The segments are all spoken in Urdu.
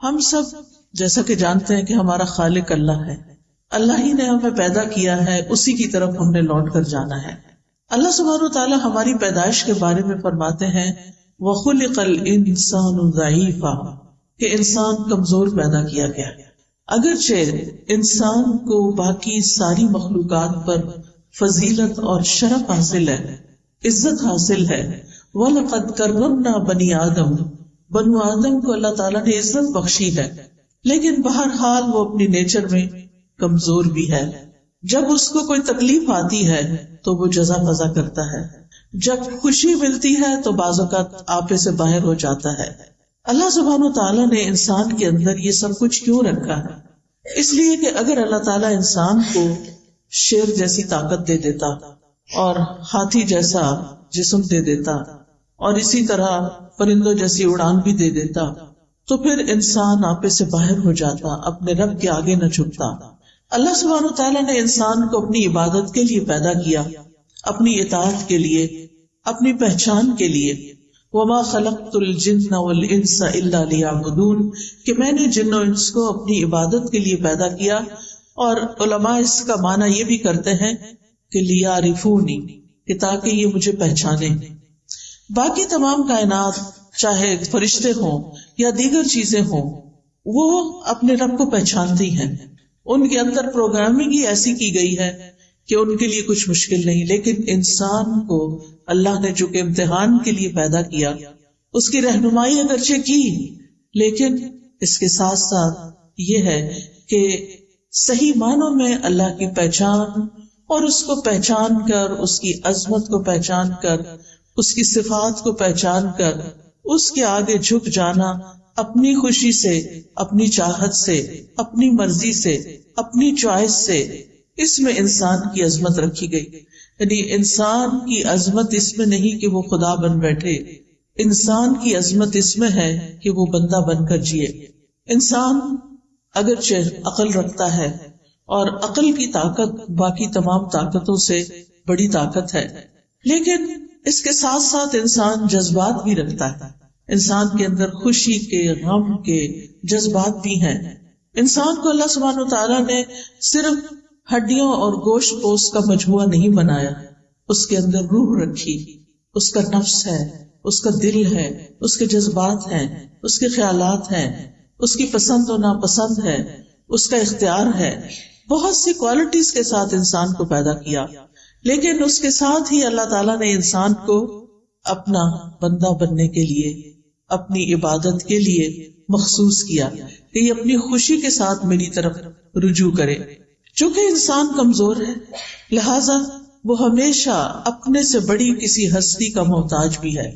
ہم سب جیسا کہ جانتے ہیں کہ ہمارا خالق اللہ ہے، اللہ ہی نے ہمیں پیدا کیا ہے، اسی کی طرف ہم نے لوٹ کر جانا ہے۔ اللہ سبحانہ وتعالی ہماری پیدائش کے بارے میں فرماتے ہیں وَخُلِقَ الْإِنسَانُ ضَعِيفًا، کہ انسان کمزور پیدا کیا گیا۔ اگرچہ انسان کو باقی ساری مخلوقات پر فضیلت اور شرف حاصل ہے، عزت حاصل ہے، وَلَقَدْ كَرَّمْنَا بَنِي آدم، بنو آدم کو اللہ تعالیٰ نے عزت بخشی ہے، لیکن بہرحال وہ اپنی نیچر میں کمزور بھی ہے۔ جب اس کو کوئی تکلیف آتی ہے تو وہ جزا فضا کرتا ہے، جب خوشی ملتی ہے تو بعض اوقات آپے سے باہر ہو جاتا ہے۔ اللہ سبحانہ تعالیٰ نے انسان کے اندر یہ سب کچھ کیوں رکھا ہے؟ اس لیے کہ اگر اللہ تعالیٰ انسان کو شیر جیسی طاقت دے دیتا اور ہاتھی جیسا جسم دے دیتا اور اسی طرح پرندوں جیسی اڑان بھی دے دیتا تو پھر انسان آپے سے باہر ہو جاتا، اپنے رب کے آگے نہ جھکتا۔ اللہ سبحانہ تعالیٰ نے انسان کو اپنی عبادت کے لیے پیدا کیا، اپنی اطاعت کے لیے، اپنی پہچان کے لیے۔ وَمَا خَلَقْتُ الْجِنَّ وَالْإِنسَ إِلَّا لِيَعْبُدُونَ، کہ میں نے جن و انس کو اپنی عبادت کے لیے پیدا کیا، اور علماء اس کا معنی یہ بھی کرتے ہیں کہ لِيَعْرِفُونِ، کہ تاکہ یہ مجھے پہچانے۔ باقی تمام کائنات چاہے فرشتے ہوں یا دیگر چیزیں ہوں، وہ اپنے رب کو پہچانتی ہیں، ان کے اندر پروگرامنگ ہی ایسی کی گئی ہے کہ ان کے لیے کچھ مشکل نہیں۔ لیکن انسان کو اللہ نے جو کہ امتحان کے لیے پیدا کیا، اس کی رہنمائی اگرچہ کی، لیکن اس کے ساتھ ساتھ یہ ہے کہ صحیح معنوں میں اللہ کی پہچان اور اس کو پہچان کر، اس کی عظمت کو پہچان کر، اس کی صفات کو پہچان کر اس کے آگے جھک جانا، اپنی خوشی سے، اپنی چاہت سے، اپنی مرضی سے، اپنی چوائس سے، اس میں انسان کی عظمت رکھی گئی۔ یعنی انسان کی عظمت اس میں نہیں کہ وہ خدا بن بیٹھے، انسان کی عظمت اس میں ہے کہ وہ بندہ بن کر جیے۔ انسان اگرچہ عقل رکھتا ہے اور عقل کی طاقت باقی تمام طاقتوں سے بڑی طاقت ہے، لیکن اس کے ساتھ ساتھ انسان جذبات بھی رکھتا ہے، انسان کے اندر خوشی کے، غم کے جذبات بھی ہیں۔ انسان کو اللہ سبحانہ وتعالیٰ نے صرف ہڈیوں اور گوشت پوست کا مجموعہ نہیں بنایا، اس کے اندر روح رکھی، اس کا نفس ہے، اس کا دل ہے، اس کے جذبات ہیں، اس کے خیالات ہیں، اس کی پسند و ناپسند ہے، اس کا اختیار ہے، بہت سی کوالٹیز کے ساتھ انسان کو پیدا کیا۔ لیکن اس کے ساتھ ہی اللہ تعالیٰ نے انسان کو اپنا بندہ بننے کے لیے، اپنی عبادت کے لیے مخصوص کیا کہ یہ اپنی خوشی کے ساتھ میری طرف رجوع کرے۔ چونکہ انسان کمزور ہے، لہذا وہ ہمیشہ اپنے سے بڑی کسی ہستی کا محتاج بھی ہے،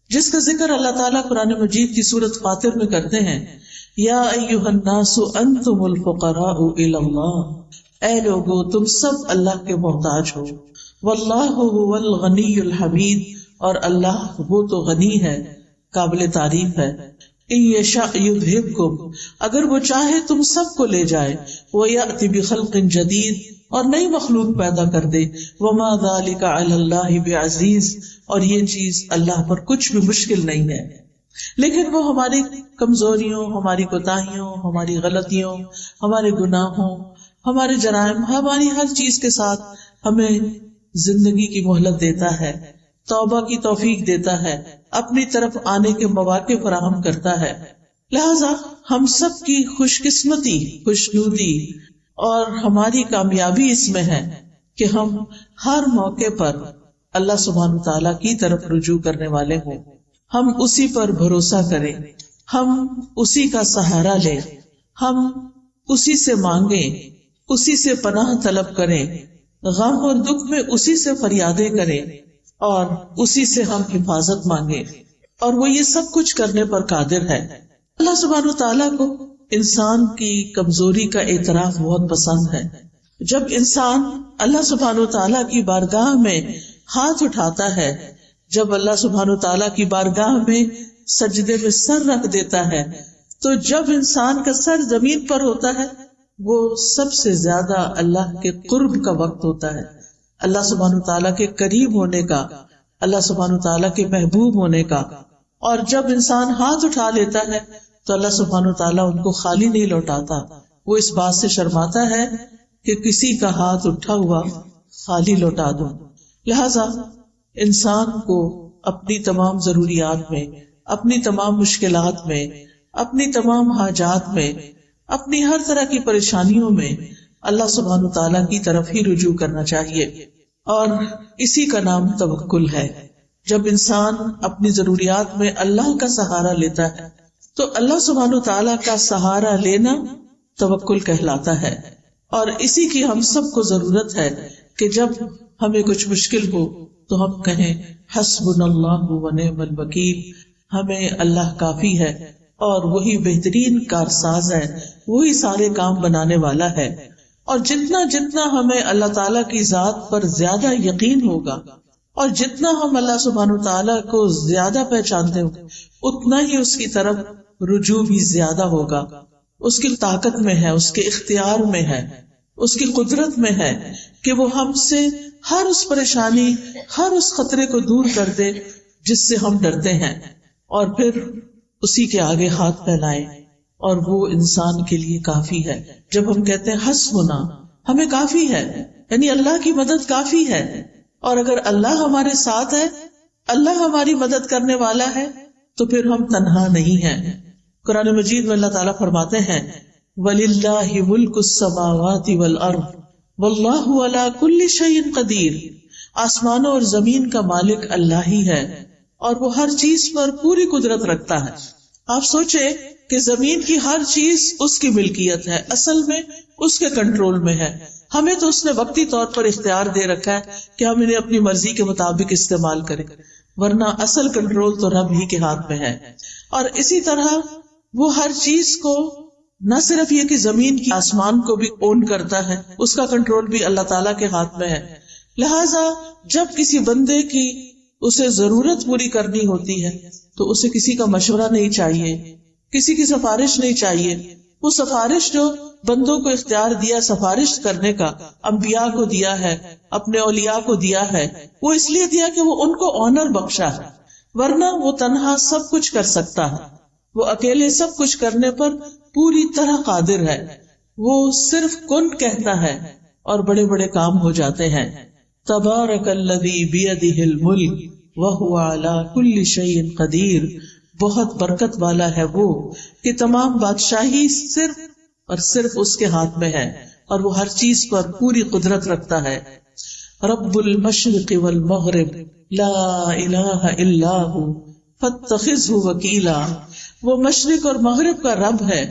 جس کا ذکر اللہ تعالیٰ قرآن مجید کی سورۃ فاطر میں کرتے ہیں، یا ایھا الناس انتم الفقراء الی اللہ، اے لوگو تم سب اللہ کے محتاج ہو، واللہ هو الغنی الحمید، اور اللہ وہ تو غنی ہے، قابل تعریف ہے۔ ان یشاء یذھبکم، اگر وہ چاہے تم سب کو لے جائے، ویأتی بخلق جدید، اور نئی مخلوق پیدا کر دے، وما ذلک علی اللہ بعزیز، اور یہ چیز اللہ پر کچھ بھی مشکل نہیں ہے۔ لیکن وہ ہماری کمزوریوں، ہماری کوتاہیوں، ہماری غلطیوں، ہمارے گناہوں، ہمارے جرائم، ہماری ہر چیز کے ساتھ ہمیں زندگی کی مہلت دیتا ہے، توبہ کی توفیق دیتا ہے، اپنی طرف آنے کے مواقع فراہم کرتا ہے۔ لہذا ہم سب کی خوش قسمتی، خوشنودی اور ہماری کامیابی اس میں ہے کہ ہم ہر موقع پر اللہ سبحانہ تعالیٰ کی طرف رجوع کرنے والے ہوں، ہم اسی پر بھروسہ کریں، ہم اسی کا سہارا لیں، ہم اسی سے مانگیں، اسی سے پناہ طلب کریں، غم اور دکھ میں اسی سے فریادیں کریں اور اسی سے ہم حفاظت مانگیں، اور وہ یہ سب کچھ کرنے پر قادر ہے۔ اللہ سبحانہ تعالیٰ کو انسان کی کمزوری کا اعتراف بہت پسند ہے۔ جب انسان اللہ سبحانہ تعالیٰ کی بارگاہ میں ہاتھ اٹھاتا ہے، جب اللہ سبحانہ تعالیٰ کی بارگاہ میں سجدے میں سر رکھ دیتا ہے، تو جب انسان کا سر زمین پر ہوتا ہے، وہ سب سے زیادہ اللہ کے قرب کا وقت ہوتا ہے، اللہ سبحانہ تعالیٰ کے قریب ہونے کا، اللہ سبحانہ تعالیٰ کے محبوب ہونے کا۔ اور جب انسان ہاتھ اٹھا لیتا ہے تو اللہ سبحانہ و تعالیٰ ان کو خالی نہیں لوٹاتا. وہ اس بات سے شرماتا ہے کہ کسی کا ہاتھ اٹھا ہوا خالی لوٹا دوں. لہذا انسان کو اپنی تمام ضروریات میں، اپنی تمام مشکلات میں، اپنی تمام حاجات میں، اپنی ہر طرح کی پریشانیوں میں اللہ سبحانہ تعالیٰ کی طرف ہی رجوع کرنا چاہیے. اور اسی کا نام توکل ہے. جب انسان اپنی ضروریات میں اللہ کا سہارا لیتا ہے تو اللہ سبحانہ تعالیٰ کا سہارا لینا توکل کہلاتا ہے. اور اسی کی ہم سب کو ضرورت ہے کہ جب ہمیں کچھ مشکل ہو تو ہم کہیں حسبنا اللہ ونعم الوکیل، ہمیں اللہ کافی ہے اور وہی بہترین کارساز ہے، وہی سارے کام بنانے والا ہے. اور جتنا جتنا ہمیں اللہ تعالیٰ کی ذات پر زیادہ یقین ہوگا اور جتنا ہم اللہ سبحانہ تعالیٰ کو زیادہ پہچانتے ہوں اتنا ہی اس کی طرف رجوع بھی زیادہ ہوگا. اس کی طاقت میں ہے، اس کے اختیار میں ہے، اس کی قدرت میں ہے کہ وہ ہم سے ہر اس پریشانی، ہر اس خطرے کو دور کر دے جس سے ہم ڈرتے ہیں، اور پھر اسی کے آگے ہاتھ پھیلائیں. اور وہ انسان کے لیے کافی ہے. جب ہم کہتے ہیں حسبنا، ہمیں کافی ہے، یعنی اللہ کی مدد کافی ہے. اور اگر اللہ ہمارے ساتھ ہے، اللہ ہماری مدد کرنے والا ہے، تو پھر ہم تنہا نہیں ہیں. قرآن مجید میں اللہ تعالیٰ فرماتے ہیں وَلِلَّهِ مُلْكُ السَّمَاوَاتِ وَالْأَرْضِ وَاللَّهُ عَلَى كُلِّ شَيْءٍ قَدِيرٌ. آسمانوں اور زمین کا مالک اللہ ہی ہے اور وہ ہر چیز پر پوری قدرت رکھتا ہے. آپ سوچے کہ زمین کی ہر چیز اس کی ملکیت ہے، اصل میں اس کے کنٹرول میں ہے. ہمیں تو اس نے وقتی طور پر اختیار دے رکھا ہے کہ ہم انہیں اپنی مرضی کے مطابق استعمال کریں، ورنہ اصل کنٹرول تو رب ہی کے ہاتھ میں ہے. اور اسی طرح وہ ہر چیز کو نہ صرف یہ کہ زمین کی، آسمان کو بھی اون کرتا ہے، اس کا کنٹرول بھی اللہ تعالیٰ کے ہاتھ میں ہے. لہٰذا جب کسی بندے کی اسے ضرورت پوری کرنی ہوتی ہے تو اسے کسی کا مشورہ نہیں چاہیے، کسی کی سفارش نہیں چاہیے. وہ سفارش جو بندوں کو اختیار دیا سفارش کرنے کا، انبیاء کو دیا ہے، اپنے اولیاء کو دیا ہے، وہ اس لیے دیا کہ وہ ان کو آنر بخشا ہے، ورنہ وہ تنہا سب کچھ کر سکتا ہے. وہ اکیلے سب کچھ کرنے پر پوری طرح قادر ہے. وہ صرف کن کہتا ہے اور بڑے بڑے کام ہو جاتے ہیں. تبارک الذی بیدہ الملک وہو علی کل شیء قدیر. بہت برکت والا ہے وہ کہ تمام بادشاہی صرف اور صرف اس کے ہاتھ میں ہے اور وہ ہر چیز پر پوری قدرت رکھتا ہے. رب المشرق والمغرب لا الہ الا ہو فاتخذہ وکیلا. وہ مشرق اور مغرب کا رب ہے،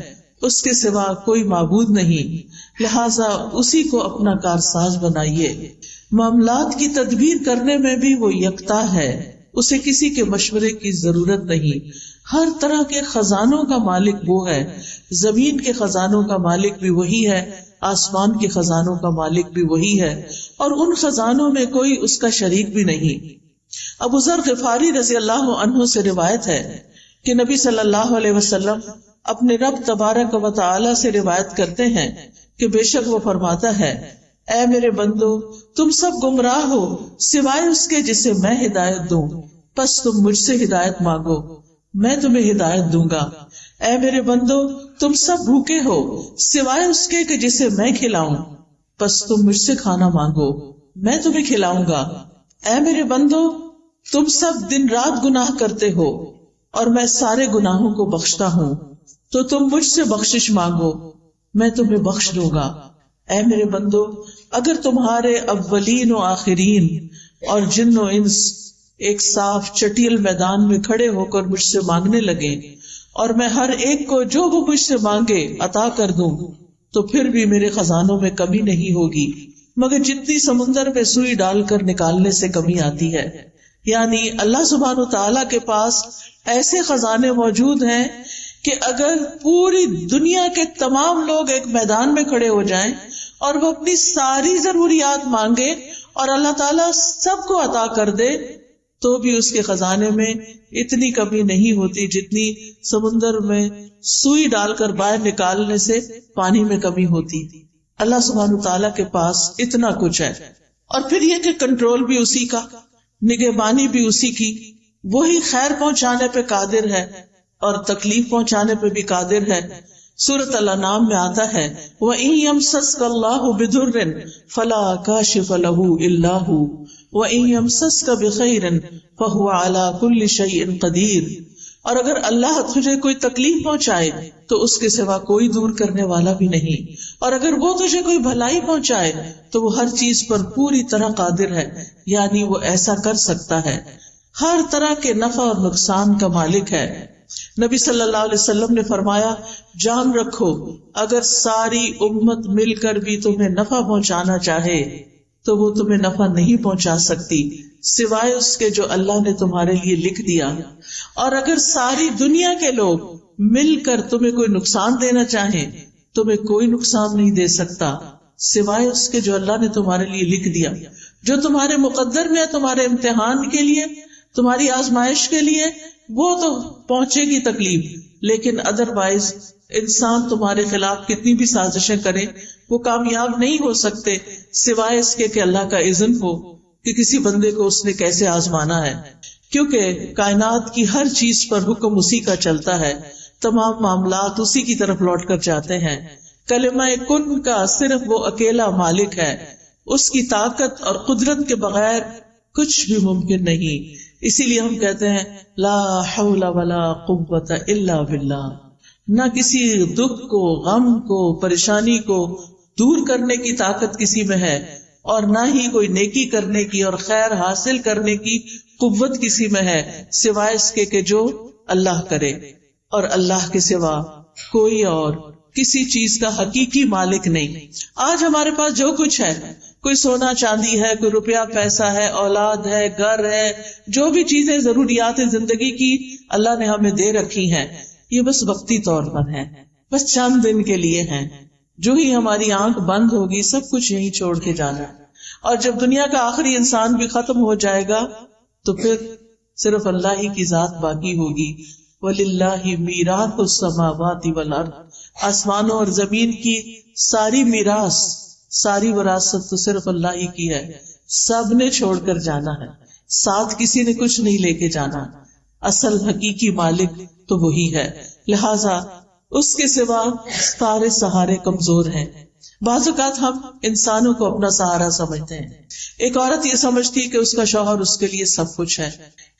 اس کے سوا کوئی معبود نہیں، لہٰذا اسی کو اپنا کارساز بنائیے. معاملات کی تدبیر کرنے میں بھی وہ یکتا ہے، اسے کسی کے مشورے کی ضرورت نہیں. ہر طرح کے خزانوں کا مالک وہ ہے، زمین کے خزانوں کا مالک بھی وہی ہے، آسمان کے خزانوں کا مالک بھی وہی ہے، اور ان خزانوں میں کوئی اس کا شریک بھی نہیں. ابو ذر غفاری رضی اللہ عنہ سے روایت ہے کہ نبی صلی اللہ علیہ وسلم اپنے رب تبارک و تعالی سے روایت کرتے ہیں کہ بے شک وہ فرماتا ہے اے میرے بندو تم سب گمراہ ہو سوائے اس کے جسے میں ہدایت دوں، پس تم مجھ سے ہدایت مانگو میں تمہیں ہدایت دوں گا. اے میرے بندو تم سب بھوکے ہو سوائے اس کے کہ جسے میں کھلاؤں، پس تم مجھ سے کھانا مانگو میں تمہیں کھلاؤں گا. اے میرے بندو تم سب دن رات گناہ کرتے ہو اور میں سارے گناہوں کو بخشتا ہوں، تو تم مجھ سے بخشش مانگو میں تمہیں بخش دوں گا. اے میرے بندو اگر تمہارے اولین و آخرین اور جن و انس ایک صاف چٹیل میدان میں کھڑے ہو کر مجھ سے مانگنے لگے اور میں ہر ایک کو جو وہ مجھ سے مانگے عطا کر دوں، تو پھر بھی میرے خزانوں میں کمی نہیں ہوگی مگر جتنی سمندر میں سوئی ڈال کر نکالنے سے کمی آتی ہے. یعنی اللہ سبحانہ تعالیٰ کے پاس ایسے خزانے موجود ہیں کہ اگر پوری دنیا کے تمام لوگ ایک میدان میں کھڑے ہو جائیں اور وہ اپنی ساری ضروریات مانگے اور اللہ تعالیٰ سب کو عطا کر دے تو بھی اس کے خزانے میں اتنی کمی نہیں ہوتی جتنی سمندر میں سوئی ڈال کر باہر نکالنے سے پانی میں کمی ہوتی. اللہ سبحانہ تعالیٰ کے پاس اتنا کچھ ہے. اور پھر یہ کہ کنٹرول بھی اسی کا، نگہبانی بھی اسی کی، وہی خیر پہنچانے پہ قادر ہے، اور تکلیف پہنچانے پہ بھی قادر ہے. سورۃ الانعام میں آتا ہے وَإِن يَمْسَسْكَ اللَّهُ بِضُرٍّ فَلَا كَاشِفَ لَهُ إِلَّا هُوَ وَإِن يَمْسَسْكَ بِخَيْرٍ فَهُوَ عَلَى كُلِّ شَيْءٍ قَدِيرٌ. اور اگر اللہ تجھے کوئی تکلیف پہنچائے تو اس کے سوا کوئی دور کرنے والا بھی نہیں، اور اگر وہ تجھے کوئی بھلائی پہنچائے تو وہ ہر چیز پر پوری طرح قادر ہے، یعنی وہ ایسا کر سکتا ہے، ہر طرح کے نفع اور نقصان کا مالک ہے. نبی صلی اللہ علیہ وسلم نے فرمایا جان رکھو اگر ساری امت مل کر بھی تمہیں نفع پہنچانا چاہے تو وہ تمہیں نفع نہیں پہنچا سکتی سوائے اس کے جو اللہ نے تمہارے لیے لکھ دیا، اور اگر ساری دنیا کے لوگ مل کر تمہیں کوئی نقصان دینا چاہیں تمہیں کوئی نقصان نہیں دے سکتا سوائے اس کے جو اللہ نے تمہارے لیے لکھ دیا. جو تمہارے مقدر میں ہے تمہارے امتحان کے لیے، تمہاری آزمائش کے لیے، وہ تو پہنچے گی تکلیف، لیکن ادروائز انسان تمہارے خلاف کتنی بھی سازشیں کرے وہ کامیاب نہیں ہو سکتے سوائے اس کے کہ اللہ کا اذن ہو کہ کسی بندے کو اس نے کیسے آزمانا ہے. کیونکہ کائنات کی ہر چیز پر حکم اسی کا چلتا ہے، تمام معاملات اسی کی طرف لوٹ کر جاتے ہیں. کلمہ کن کا صرف وہ اکیلا مالک ہے، اس کی طاقت اور قدرت کے بغیر کچھ بھی ممکن نہیں. اسی لیے ہم کہتے ہیں لا حول ولا قوت الا باللہ. نہ کسی دکھ کو، غم کو، پریشانی کو دور کرنے کی طاقت کسی میں ہے، اور نہ ہی کوئی نیکی کرنے کی اور خیر حاصل کرنے کی قوت کسی میں ہے سوائے اس کے کہ جو اللہ کرے، اور اللہ کے سوا کوئی اور کسی چیز کا حقیقی مالک نہیں. آج ہمارے پاس جو کچھ ہے، کوئی سونا چاندی ہے، کوئی روپیہ پیسہ ہے، اولاد ہے، گھر ہے، جو بھی چیزیں ضروریات زندگی کی اللہ نے ہمیں دے رکھی ہیں، یہ بس وقتی طور پر ہے، بس چند دن کے لیے ہیں. جو ہی ہماری آنکھ بند ہوگی سب کچھ یہیں چھوڑ کے جانا ہے، اور جب دنیا کا آخری انسان بھی ختم ہو جائے گا تو پھر صرف اللہ ہی کی ذات باقی ہوگی. وَلِلَّهِ مِيرَاثُ السَّمَاوَاتِ وَالْأَرْضِ. آسمانوں اور زمین کی ساری میراث، ساری وراثت تو صرف اللہ ہی کی ہے. سب نے چھوڑ کر جانا ہے، ساتھ کسی نے کچھ نہیں لے کے جانا. اصل حقیقی مالک تو وہی ہے، لہذا اس کے سوا سارے سہارے کمزور ہیں. بعض اوقات ہم انسانوں کو اپنا سہارا سمجھتے ہیں. ایک عورت یہ سمجھتی ہے کہ اس کا شوہر اس کے لیے سب کچھ ہے،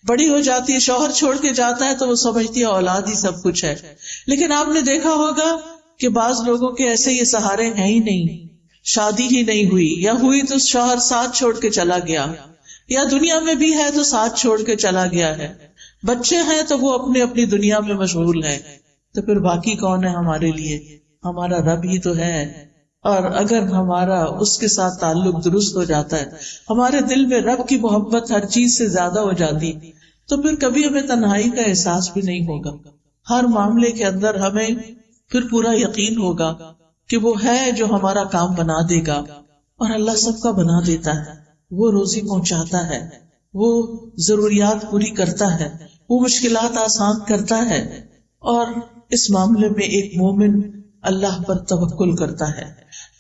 بڑی ہو جاتی ہے، شوہر چھوڑ کے جاتا ہے تو وہ سمجھتی ہے اولاد ہی سب کچھ ہے. لیکن آپ نے دیکھا ہوگا کہ بعض لوگوں کے ایسے یہ سہارے ہیں ہی نہیں، شادی ہی نہیں ہوئی، یا ہوئی تو شوہر ساتھ چھوڑ کے چلا گیا، یا دنیا میں بھی ہے تو ساتھ چھوڑ کے چلا گیا ہے، بچے ہیں تو وہ اپنی اپنی دنیا میں مشغول ہیں. تو پھر باقی کون ہے ہمارے لیے؟ ہمارا رب ہی تو ہے. اور اگر ہمارا اس کے ساتھ تعلق درست ہو جاتا ہے، ہمارے دل میں رب کی محبت ہر چیز سے زیادہ ہو جاتی، تو پھر کبھی ہمیں تنہائی کا احساس بھی نہیں ہوگا. ہر معاملے کے اندر ہمیں پھر پورا یقین ہوگا کہ وہ ہے جو ہمارا کام بنا دے گا. اور اللہ سب کا بنا دیتا ہے، وہ روزی پہنچاتا ہے، وہ ضروریات پوری کرتا ہے، وہ مشکلات آسان کرتا ہے. اور اس معاملے میں ایک مومن اللہ پر توکل کرتا ہے.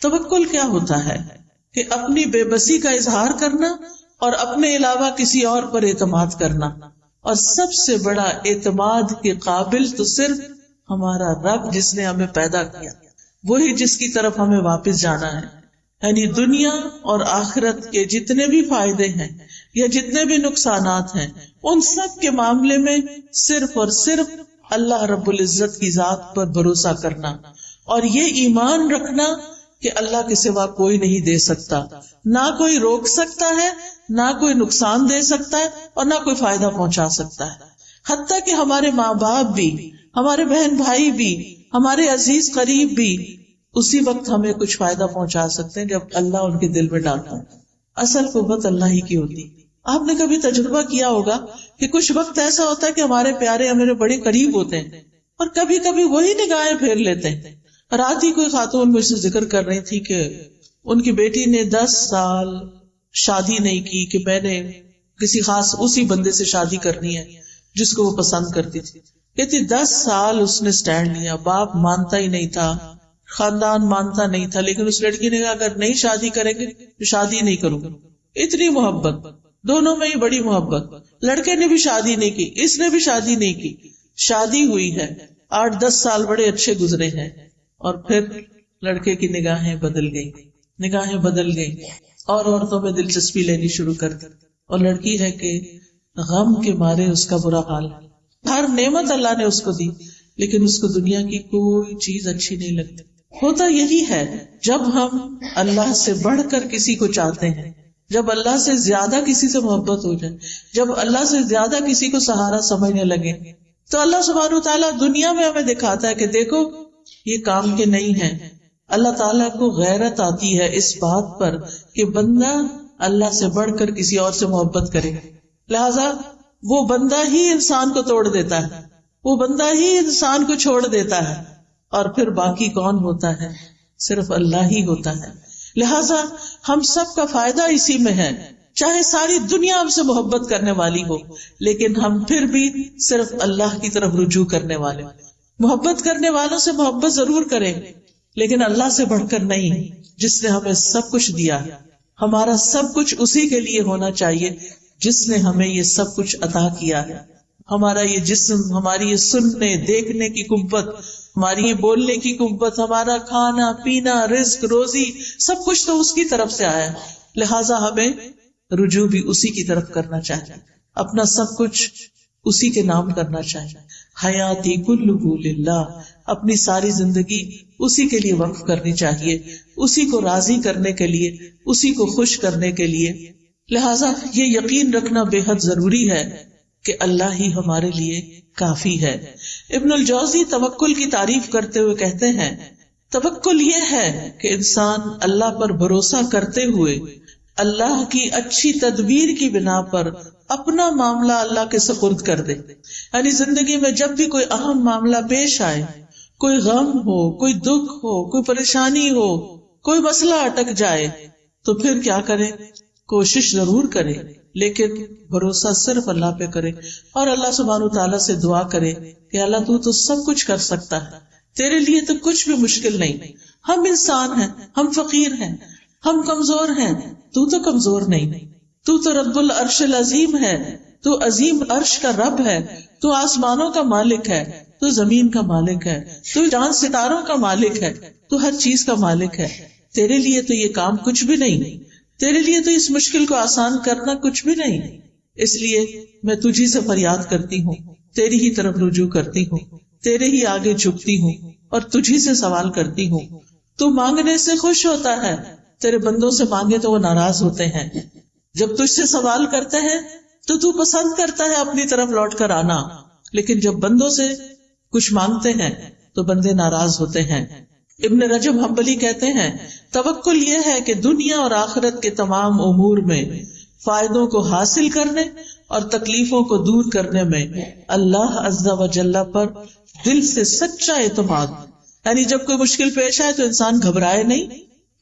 توکل کیا ہوتا ہے؟ کہ اپنی بے بسی کا اظہار کرنا اور اپنے علاوہ کسی اور پر اعتماد کرنا. اور سب سے بڑا اعتماد کے قابل تو صرف ہمارا رب جس نے ہمیں پیدا کیا، وہی جس کی طرف ہمیں واپس جانا ہے. یعنی دنیا اور آخرت کے جتنے بھی فائدے ہیں یا جتنے بھی نقصانات ہیں، ان سب کے معاملے میں صرف اور صرف اللہ رب العزت کی ذات پر بھروسہ کرنا، اور یہ ایمان رکھنا کہ اللہ کے سوا کوئی نہیں دے سکتا، نہ کوئی روک سکتا ہے، نہ کوئی نقصان دے سکتا ہے، اور نہ کوئی فائدہ پہنچا سکتا ہے. حتیٰ کہ ہمارے ماں باپ بھی، ہمارے بہن بھائی بھی، ہمارے عزیز قریب بھی اسی وقت ہمیں کچھ فائدہ پہنچا سکتے ہیں جب اللہ ان کے دل میں ڈالتا ہے. اصل قوت اللہ ہی کی ہوتی. آپ نے کبھی تجربہ کیا ہوگا کہ کچھ وقت ایسا ہوتا ہے کہ ہمارے پیارے ہمارے بڑے قریب ہوتے ہیں، اور کبھی کبھی وہی نگاہیں پھیر لیتے ہیں. رات ہی کوئی خاتون مجھ سے ذکر کر رہی تھی کہ ان کی بیٹی نے 10 سال شادی نہیں کی، کہ میں نے کسی خاص اسی بندے سے شادی کرنی ہے جس کو وہ پسند کرتی تھی. کہتی 10 سال اس نے سٹینڈ لیا، باپ مانتا ہی نہیں تھا، خاندان مانتا نہیں تھا، لیکن اس لڑکی نے کہا اگر نہیں شادی کریں گے تو شادی نہیں کروں گا. اتنی محبت، دونوں میں ہی بڑی محبت. لڑکے نے بھی شادی نہیں کی، اس نے بھی شادی نہیں کی. شادی ہوئی ہے، 8-10 سال بڑے اچھے گزرے ہیں، اور پھر لڑکے کی نگاہیں بدل گئی اور عورتوں میں دلچسپی لینی شروع کر دی، اور لڑکی ہے کہ غم کے مارے اس کا برا حال ہے۔ ہر نعمت اللہ نے اس کو دی، لیکن اس کو دنیا کی کوئی چیز اچھی نہیں لگتی۔ ہوتا یہی ہے جب ہم اللہ سے بڑھ کر کسی کو چاہتے ہیں، جب اللہ سے زیادہ کسی سے محبت ہو جائے، جب اللہ سے زیادہ کسی کو سہارا سمجھنے لگے، تو اللہ سبحانہ وتعالیٰ دنیا میں ہمیں دکھاتا ہے کہ دیکھو یہ کام کے نہیں ہے۔ اللہ تعالیٰ کو غیرت آتی ہے اس بات پر کہ بندہ اللہ سے بڑھ کر کسی اور سے محبت کرے، لہذا وہ بندہ ہی انسان کو توڑ دیتا ہے، وہ بندہ ہی انسان کو چھوڑ دیتا ہے، اور پھر باقی کون ہوتا ہے؟ صرف اللہ ہی ہوتا ہے۔ لہذا ہم سب کا فائدہ اسی میں ہے، چاہے ساری دنیا ہم سے محبت کرنے والی ہو، لیکن ہم پھر بھی صرف اللہ کی طرف رجوع کرنے والے۔ محبت کرنے والوں سے محبت ضرور کریں، لیکن اللہ سے بڑھ کر نہیں، جس نے ہمیں سب کچھ دیا ہے۔ ہمارا سب کچھ اسی کے لیے ہونا چاہیے جس نے ہمیں یہ سب کچھ عطا کیا ہے۔ ہمارا یہ جسم، ہماری یہ سننے دیکھنے کی قوت، ہماری یہ بولنے کی قوت، ہمارا کھانا پینا، رزق روزی، سب کچھ تو اس کی طرف سے آیا ہے، لہٰذا ہمیں رجوع بھی اسی کی طرف کرنا چاہیے، اپنا سب کچھ اسی کے نام کرنا چاہیے۔ حیاتی کلہ للہ، اپنی ساری زندگی اسی کے لیے وقف کرنی چاہیے، اسی کو راضی کرنے کے لیے، اسی کو خوش کرنے کے لیے۔ لہٰذا یہ یقین رکھنا بے حد ضروری ہے کہ اللہ ہی ہمارے لیے کافی ہے۔ ابن الجوزی توکل کی تعریف کرتے ہوئے کہتے ہیں، توکل یہ ہے کہ انسان اللہ پر بھروسہ کرتے ہوئے اللہ کی اچھی تدبیر کی بنا پر اپنا معاملہ اللہ کے سپرد کر دے۔ یعنی زندگی میں جب بھی کوئی اہم معاملہ پیش آئے، کوئی غم ہو، کوئی دکھ ہو، کوئی پریشانی ہو، کوئی مسئلہ اٹک جائے، تو پھر کیا کرے؟ کوشش ضرور کرے، لیکن بھروسہ صرف اللہ پہ کرے، اور اللہ سبحانہ تعالیٰ سے دعا کرے کہ اللہ تو سب کچھ کر سکتا ہے، تیرے لیے تو کچھ بھی مشکل نہیں۔ ہم انسان ہیں، ہم فقیر ہیں، ہم کمزور ہیں، تو کمزور نہیں، تو رب العرش العظیم ہے، تو عظیم عرش کا رب ہے، تو آسمانوں کا مالک ہے، تو زمین کا مالک ہے، تو چاند ستاروں کا مالک ہے، تو ہر چیز کا مالک ہے۔ تیرے لیے تو یہ کام کچھ بھی نہیں، تیرے لیے تو اس مشکل کو آسان کرنا کچھ بھی نہیں، اس لیے میں تجھی سے فریاد کرتی ہوں، تیری ہی طرف رجوع کرتی ہوں، تیرے ہی آگے جھکتی ہوں اور تجھی سے سوال کرتی ہوں۔ تو مانگنے سے خوش ہوتا ہے، تیرے بندوں سے مانگے تو وہ ناراض ہوتے ہیں۔ جب تجھ سے سوال کرتے ہیں تو پسند کرتا ہے اپنی طرف لوٹ کر آنا، لیکن جب بندوں سے کچھ مانگتے ہیں تو بندے ناراض ہوتے ہیں۔ ابن رجب حنبلی کہتے ہیں، توکل یہ ہے کہ دنیا اور آخرت کے تمام امور میں فائدوں کو حاصل کرنے اور تکلیفوں کو دور کرنے میں اللہ عز و جل پر دل سے سچا اعتماد، یعنی جب کوئی مشکل پیش آئے تو انسان گھبرائے نہیں،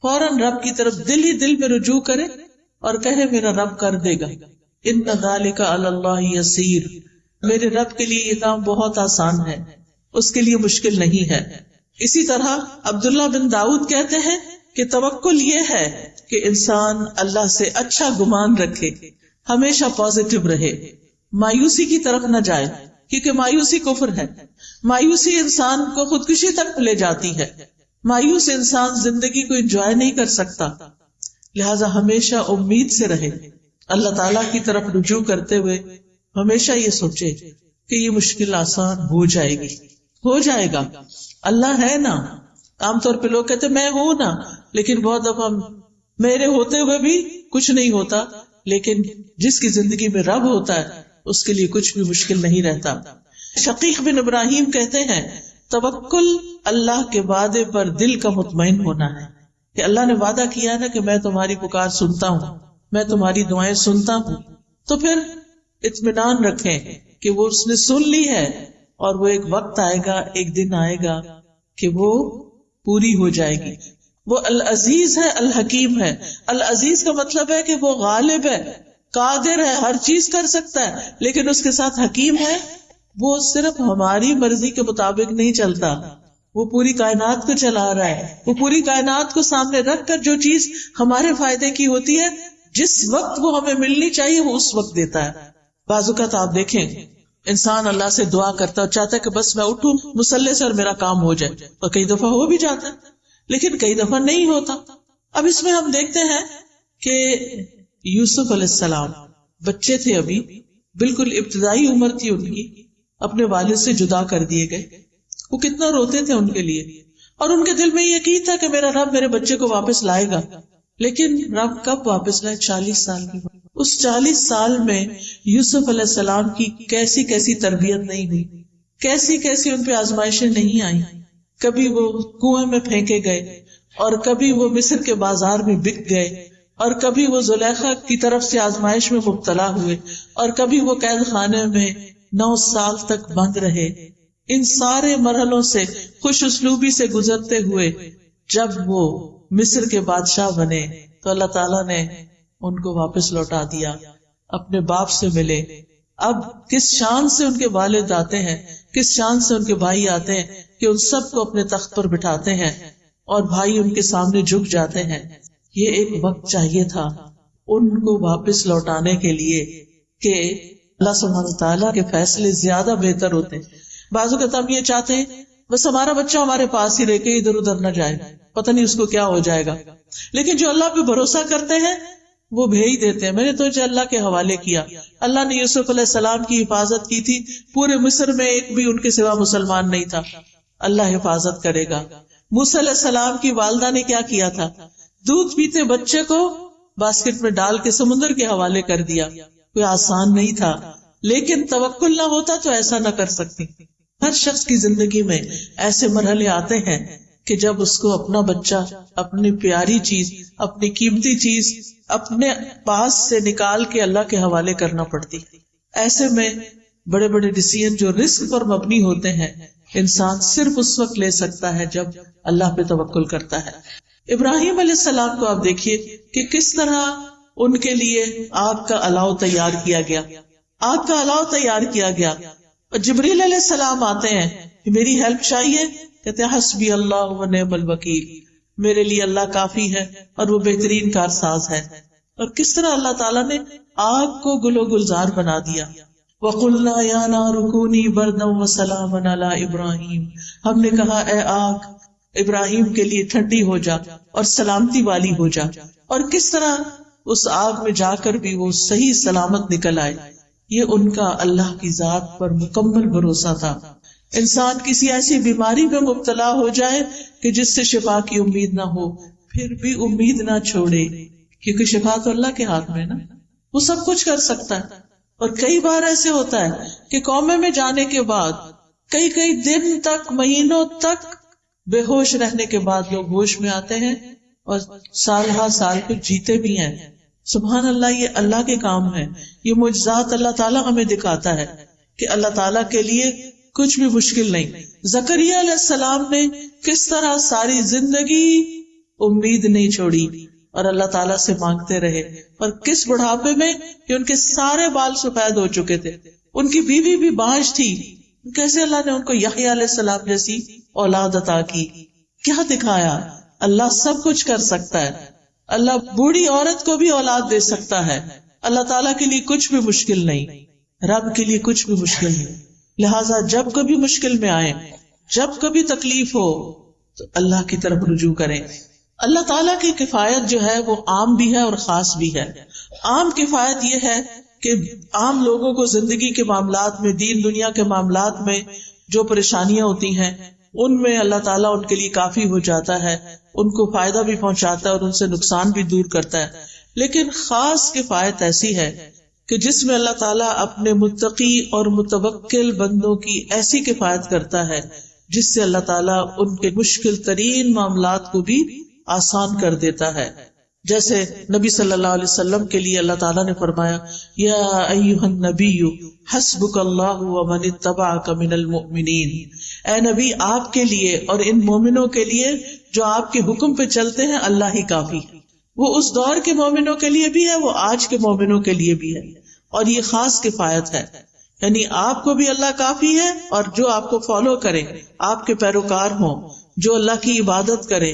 فوراً رب کی طرف دل ہی دل میں رجوع کرے اور کہے میرا رب کر دے گا، ان ذالک علی اللہ یسیر، میرے رب کے لیے یہ کام بہت آسان ہے، اس کے لیے مشکل نہیں ہے۔ اسی طرح عبداللہ بن داؤد کہتے ہیں کہ توکل یہ ہے کہ انسان اللہ سے اچھا گمان رکھے، ہمیشہ پازیٹو رہے، مایوسی کی طرف نہ جائے، کیونکہ مایوسی کفر ہے، مایوسی انسان کو خودکشی تک لے جاتی ہے، مایوس انسان زندگی کو انجوائے نہیں کر سکتا۔ لہذا ہمیشہ امید سے رہے، اللہ تعالیٰ کی طرف رجوع کرتے ہوئے ہمیشہ یہ سوچے کہ یہ مشکل آسان ہو جائے گی، ہو جائے گا، اللہ ہے نا۔ عام طور پہ لوگ کہتے میں ہوں نا، لیکن بہت دفعہ میرے ہوتے ہوئے بھی کچھ نہیں ہوتا، لیکن جس کی زندگی میں رب ہوتا ہے اس کے لیے کچھ بھی مشکل نہیں رہتا۔ شقیق بن ابراہیم کہتے ہیں، توکل اللہ کے وعدے پر دل کا مطمئن ہونا ہے، کہ اللہ نے وعدہ کیا ہے نا کہ میں تمہاری پکار سنتا ہوں، میں تمہاری دعائیں سنتا ہوں، تو پھر اطمینان رکھیں کہ وہ اس نے سن لی ہے، اور وہ ایک وقت آئے گا، ایک دن آئے گا کہ وہ پوری ہو جائے گی۔ وہ العزیز ہے، الحکیم ہے۔ العزیز کا مطلب ہے کہ وہ غالب ہے، قادر ہے، ہر چیز کر سکتا ہے، لیکن اس کے ساتھ حکیم ہے، وہ صرف ہماری مرضی کے مطابق نہیں چلتا، وہ پوری کائنات کو چلا رہا ہے، وہ پوری کائنات کو سامنے رکھ کر جو چیز ہمارے فائدے کی ہوتی ہے، جس وقت وہ ہمیں ملنی چاہیے وہ اس وقت دیتا ہے۔ بعض اوقات آپ دیکھیں انسان اللہ سے دعا کرتا اور چاہتا ہے کہ بس میں اٹھوں مصلی سے اور میرا کام ہو جائے، اور کئی دفعہ ہو بھی جاتا ہے لیکن کئی دفعہ نہیں ہوتا. اب اس میں ہم دیکھتے ہیں کہ یوسف علیہ السلام بچے تھے، ابھی بالکل ابتدائی عمر تھی ان کی، اپنے والد سے جدا کر دیے گئے. وہ کتنا روتے تھے ان کے لیے، اور ان کے دل میں یقین تھا کہ میرا رب میرے بچے کو واپس لائے گا. لیکن رب کب واپس لائے؟ 40 سال کی. اس 40 سال میں یوسف علیہ السلام کی کیسی کیسی تربیت نہیں ہوئی، کیسی کیسی ان پہ آزمائشیں نہیں آئیں. کبھی وہ کنویں میں پھینکے گئے، اور کبھی وہ مصر کے بازار میں بک گئے، اور کبھی وہ زلیخا کی طرف سے آزمائش میں مبتلا ہوئے، اور کبھی وہ قید خانے میں 9 سال تک بند رہے. ان سارے مرحلوں سے خوش اسلوبی سے گزرتے ہوئے جب وہ مصر کے بادشاہ بنے تو اللہ تعالیٰ نے ان کو واپس لوٹا دیا، اپنے باپ سے ملے. اب کس شان سے ان کے والد آتے ہیں، کس شان سے ان کے بھائی آتے ہیں کہ ان سب کو اپنے تخت پر بٹھاتے ہیں اور بھائی ان کے سامنے جھک جاتے ہیں. یہ ایک وقت چاہیے تھا ان کو واپس لوٹانے کے لیے کہ اللہ سبحانہ تعالیٰ کے فیصلے زیادہ بہتر ہوتے ہیں. بعض اوقات ہم یہ چاہتے ہیں بس ہمارا بچہ ہمارے پاس ہی رہ کے ادھر ادھر نہ جائے، پتہ نہیں اس کو کیا ہو جائے گا. لیکن جو اللہ پہ بھروسہ کرتے ہیں وہ بھیج دیتے ہیں. میں نے تو اللہ کے حوالے کیا. اللہ نے یوسف علیہ السلام کی حفاظت کی تھی، پورے مصر میں ایک بھی ان کے سوا مسلمان نہیں تھا. اللہ حفاظت کرے گا. موسیٰ علیہ السلام کی والدہ نے کیا کیا تھا؟ دودھ پیتے بچے کو باسکٹ میں ڈال کے سمندر کے حوالے کر دیا. کوئی آسان نہیں تھا، لیکن توکل نہ ہوتا تو ایسا نہ کر سکتی. ہر شخص کی زندگی میں ایسے مرحلے آتے ہیں کہ جب اس کو اپنا بچہ، اپنی پیاری چیز، اپنی قیمتی چیز اپنے پاس سے نکال کے اللہ کے حوالے کرنا پڑتی. ایسے میں بڑے بڑے ڈیسیژن جو رسک پر مبنی ہوتے ہیں انسان صرف اس وقت لے سکتا ہے جب اللہ پہ توکل کرتا ہے. ابراہیم علیہ السلام کو آپ دیکھیے کہ کس طرح ان کے لیے آگ کا الاؤ تیار کیا گیا، آگ کا الاؤ تیار کیا گیا. اور جبریل علیہ السلام آتے ہیں کہ میری ہیلپ چاہیے، کہتے ہیں حسبی اللہ و نعم الوکیل، میرے لیے اللہ کافی ہے اور وہ بہترین کارساز ہے. اور کس طرح اللہ تعالیٰ نے آگ کو گل و گلزار بنا دیا. وَقُلْنَا يَا نَارُ كُونِي بَرْدًا وَسَلَامًا عَلَىٰ إِبْرَاهِيمَ، ہم نے کہا اے آگ ابراہیم کے لیے ٹھنڈی ہو جا اور سلامتی والی ہو جا. اور کس طرح اس آگ میں جا کر بھی وہ صحیح سلامت نکل آئے. یہ ان کا اللہ کی ذات پر مکمل بھروسہ تھا. انسان کسی ایسی بیماری میں مبتلا ہو جائے کہ جس سے شفا کی امید نہ ہو، پھر بھی امید نہ چھوڑے، کیونکہ شفا تو اللہ کے ہاتھ میں ہے نا، وہ سب کچھ کر سکتا ہے. اور کئی بار ایسے ہوتا ہے کہ کومے میں جانے کے بعد کئی دن تک، مہینوں تک بے ہوش رہنے کے بعد لوگ ہوش میں آتے ہیں اور سال ہر سال کو جیتے بھی ہیں. سبحان اللہ، یہ اللہ کے کام ہے. یہ معجزات اللہ تعالیٰ ہمیں دکھاتا ہے کہ اللہ تعالیٰ کے لیے کچھ بھی مشکل نہیں. زکریا علیہ السلام نے کس طرح ساری زندگی امید نہیں چھوڑی اور اللہ تعالیٰ سے مانگتے رہے، اور کس بڑھاپے میں کہ ان کے سارے بال سفید ہو چکے تھے، ان کی بیوی بھی بانجھ تھی، کیسے اللہ نے ان کو یحییٰ علیہ السلام جیسی اولاد عطا کی. کیا دکھایا؟ اللہ سب کچھ کر سکتا ہے. اللہ بوڑھی عورت کو بھی اولاد دے سکتا ہے. اللہ تعالیٰ کے لیے کچھ بھی مشکل نہیں، رب کے لیے کچھ بھی مشکل نہیں. لہٰذا جب کبھی مشکل میں آئے، جب کبھی تکلیف ہو تو اللہ کی طرف رجوع کریں. اللہ تعالیٰ کی کفایت جو ہے وہ عام بھی ہے اور خاص بھی ہے. عام کفایت یہ ہے کہ عام لوگوں کو زندگی کے معاملات میں، دین دنیا کے معاملات میں جو پریشانیاں ہوتی ہیں ان میں اللہ تعالیٰ ان کے لیے کافی ہو جاتا ہے، ان کو فائدہ بھی پہنچاتا ہے اور ان سے نقصان بھی دور کرتا ہے. لیکن خاص کفایت ایسی ہے کہ جس میں اللہ تعالیٰ اپنے متقی اور متوکل بندوں کی ایسی کفایت کرتا ہے جس سے اللہ تعالیٰ ان کے مشکل ترین معاملات کو بھی آسان کر دیتا ہے. جیسے نبی صلی اللہ علیہ وسلم کے لیے اللہ تعالیٰ نے فرمایا یا ایھا النبی حسبک اللہ ومن اتبعک من المؤمنین، اے نبی آپ کے لیے اور ان مومنوں کے لیے جو آپ کے حکم پہ چلتے ہیں اللہ ہی کافی. وہ اس دور کے مومنوں کے لیے بھی ہے، وہ آج کے مومنوں کے لیے بھی ہے. اور یہ خاص کفایت ہے، یعنی آپ کو بھی اللہ کافی ہے، اور جو آپ کو فالو کرے، آپ کے پیروکار ہوں، جو اللہ کی عبادت کرے،